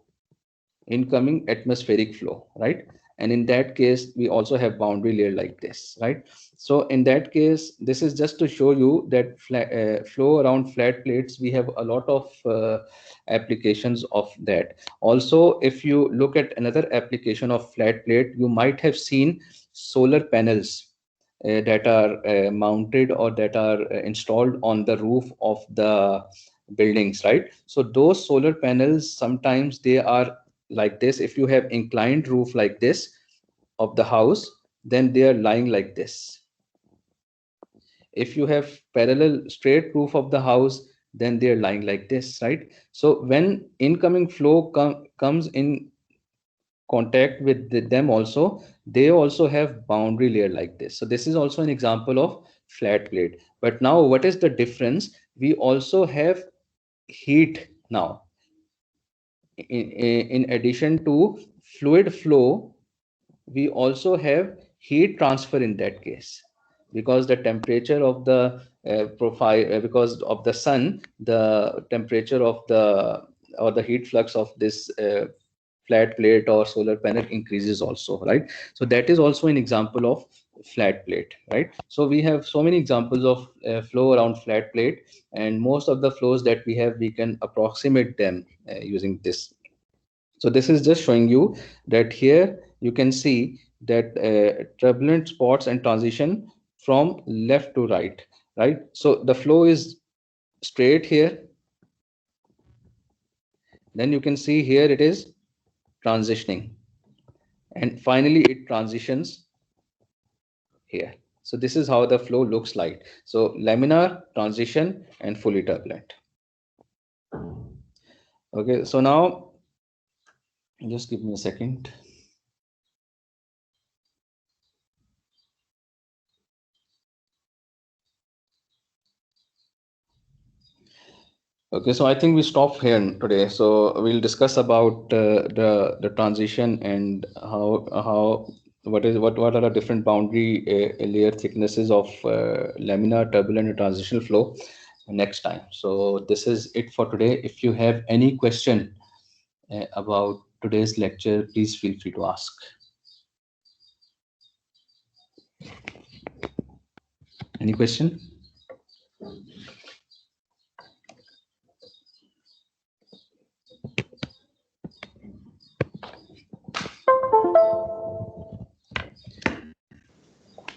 right? And in that case we also have boundary layer like this, right? So in that case, this is just to show you that flow around flat plates, we have a lot of applications of that. Also, if you look at another application of flat plate, you might have seen solar panels that are mounted or that are installed on the roof of the buildings, right? So those solar panels, sometimes they are like this. If you have inclined roof like this of the house, then they are lying like this. If you have parallel straight roof of the house, then they are lying like this, right? So when incoming flow comes in contact with them also, they also have boundary layer like this. So this is also an example of flat plate. But now what is the difference? We also have heat now. In addition to fluid flow, we also have heat transfer in that case, because the temperature of the profile, because of the sun, the temperature of the or the heat flux of this flat plate or solar panel increases also, right? So that is also an example of flat plate, right? So we have so many examples of flow around flat plate, and most of the flows that we have, we can approximate them using this. So this is just showing you that here you can see that turbulent spots and transition from left to right, right? So the flow is straight here. Then you can see here it is transitioning. And finally it transitions here. So this is how the flow looks like. So laminar, transition, and fully turbulent. Okay, so now just give me a second. Okay, so I think we stop here today. So we'll discuss about the transition and how what are the different boundary layer thicknesses of laminar, turbulent, and transitional flow next time. So this is it for today. If you have any question about today's lecture, please feel free to ask. Any question?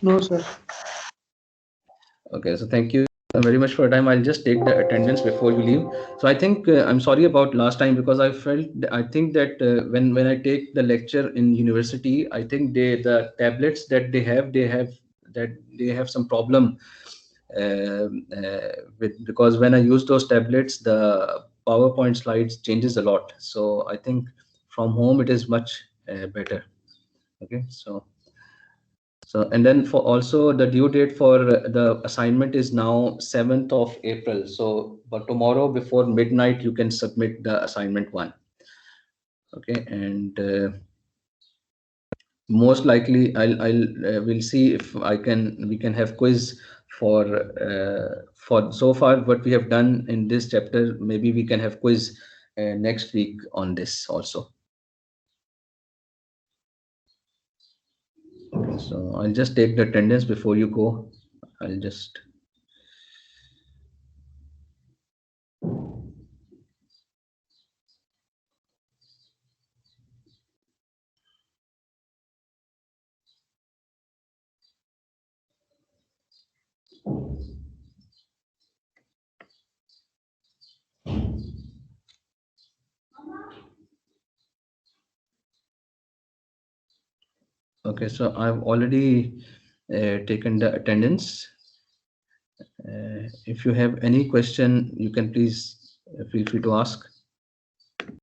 No, sir. Okay, so thank you very much for your time. I'll just take the attendance before you leave. So I think I'm sorry about last time, because I think that when I take the lecture in university, I think the tablets that they have some problem because when I use those tablets, the PowerPoint slides changes a lot. So I think from home it is much better. Okay, so and then for also the due date for the assignment is now 7th of April. So but tomorrow before midnight you can submit the assignment 1. Okay, and most likely we'll see if we can have quiz for so far what we have done in this chapter. Maybe we can have quiz next week on this also. Okay, so I'll just take the attendance before you go. I'll just okay, so I've already taken the attendance. If you have any question, you can please feel free to ask.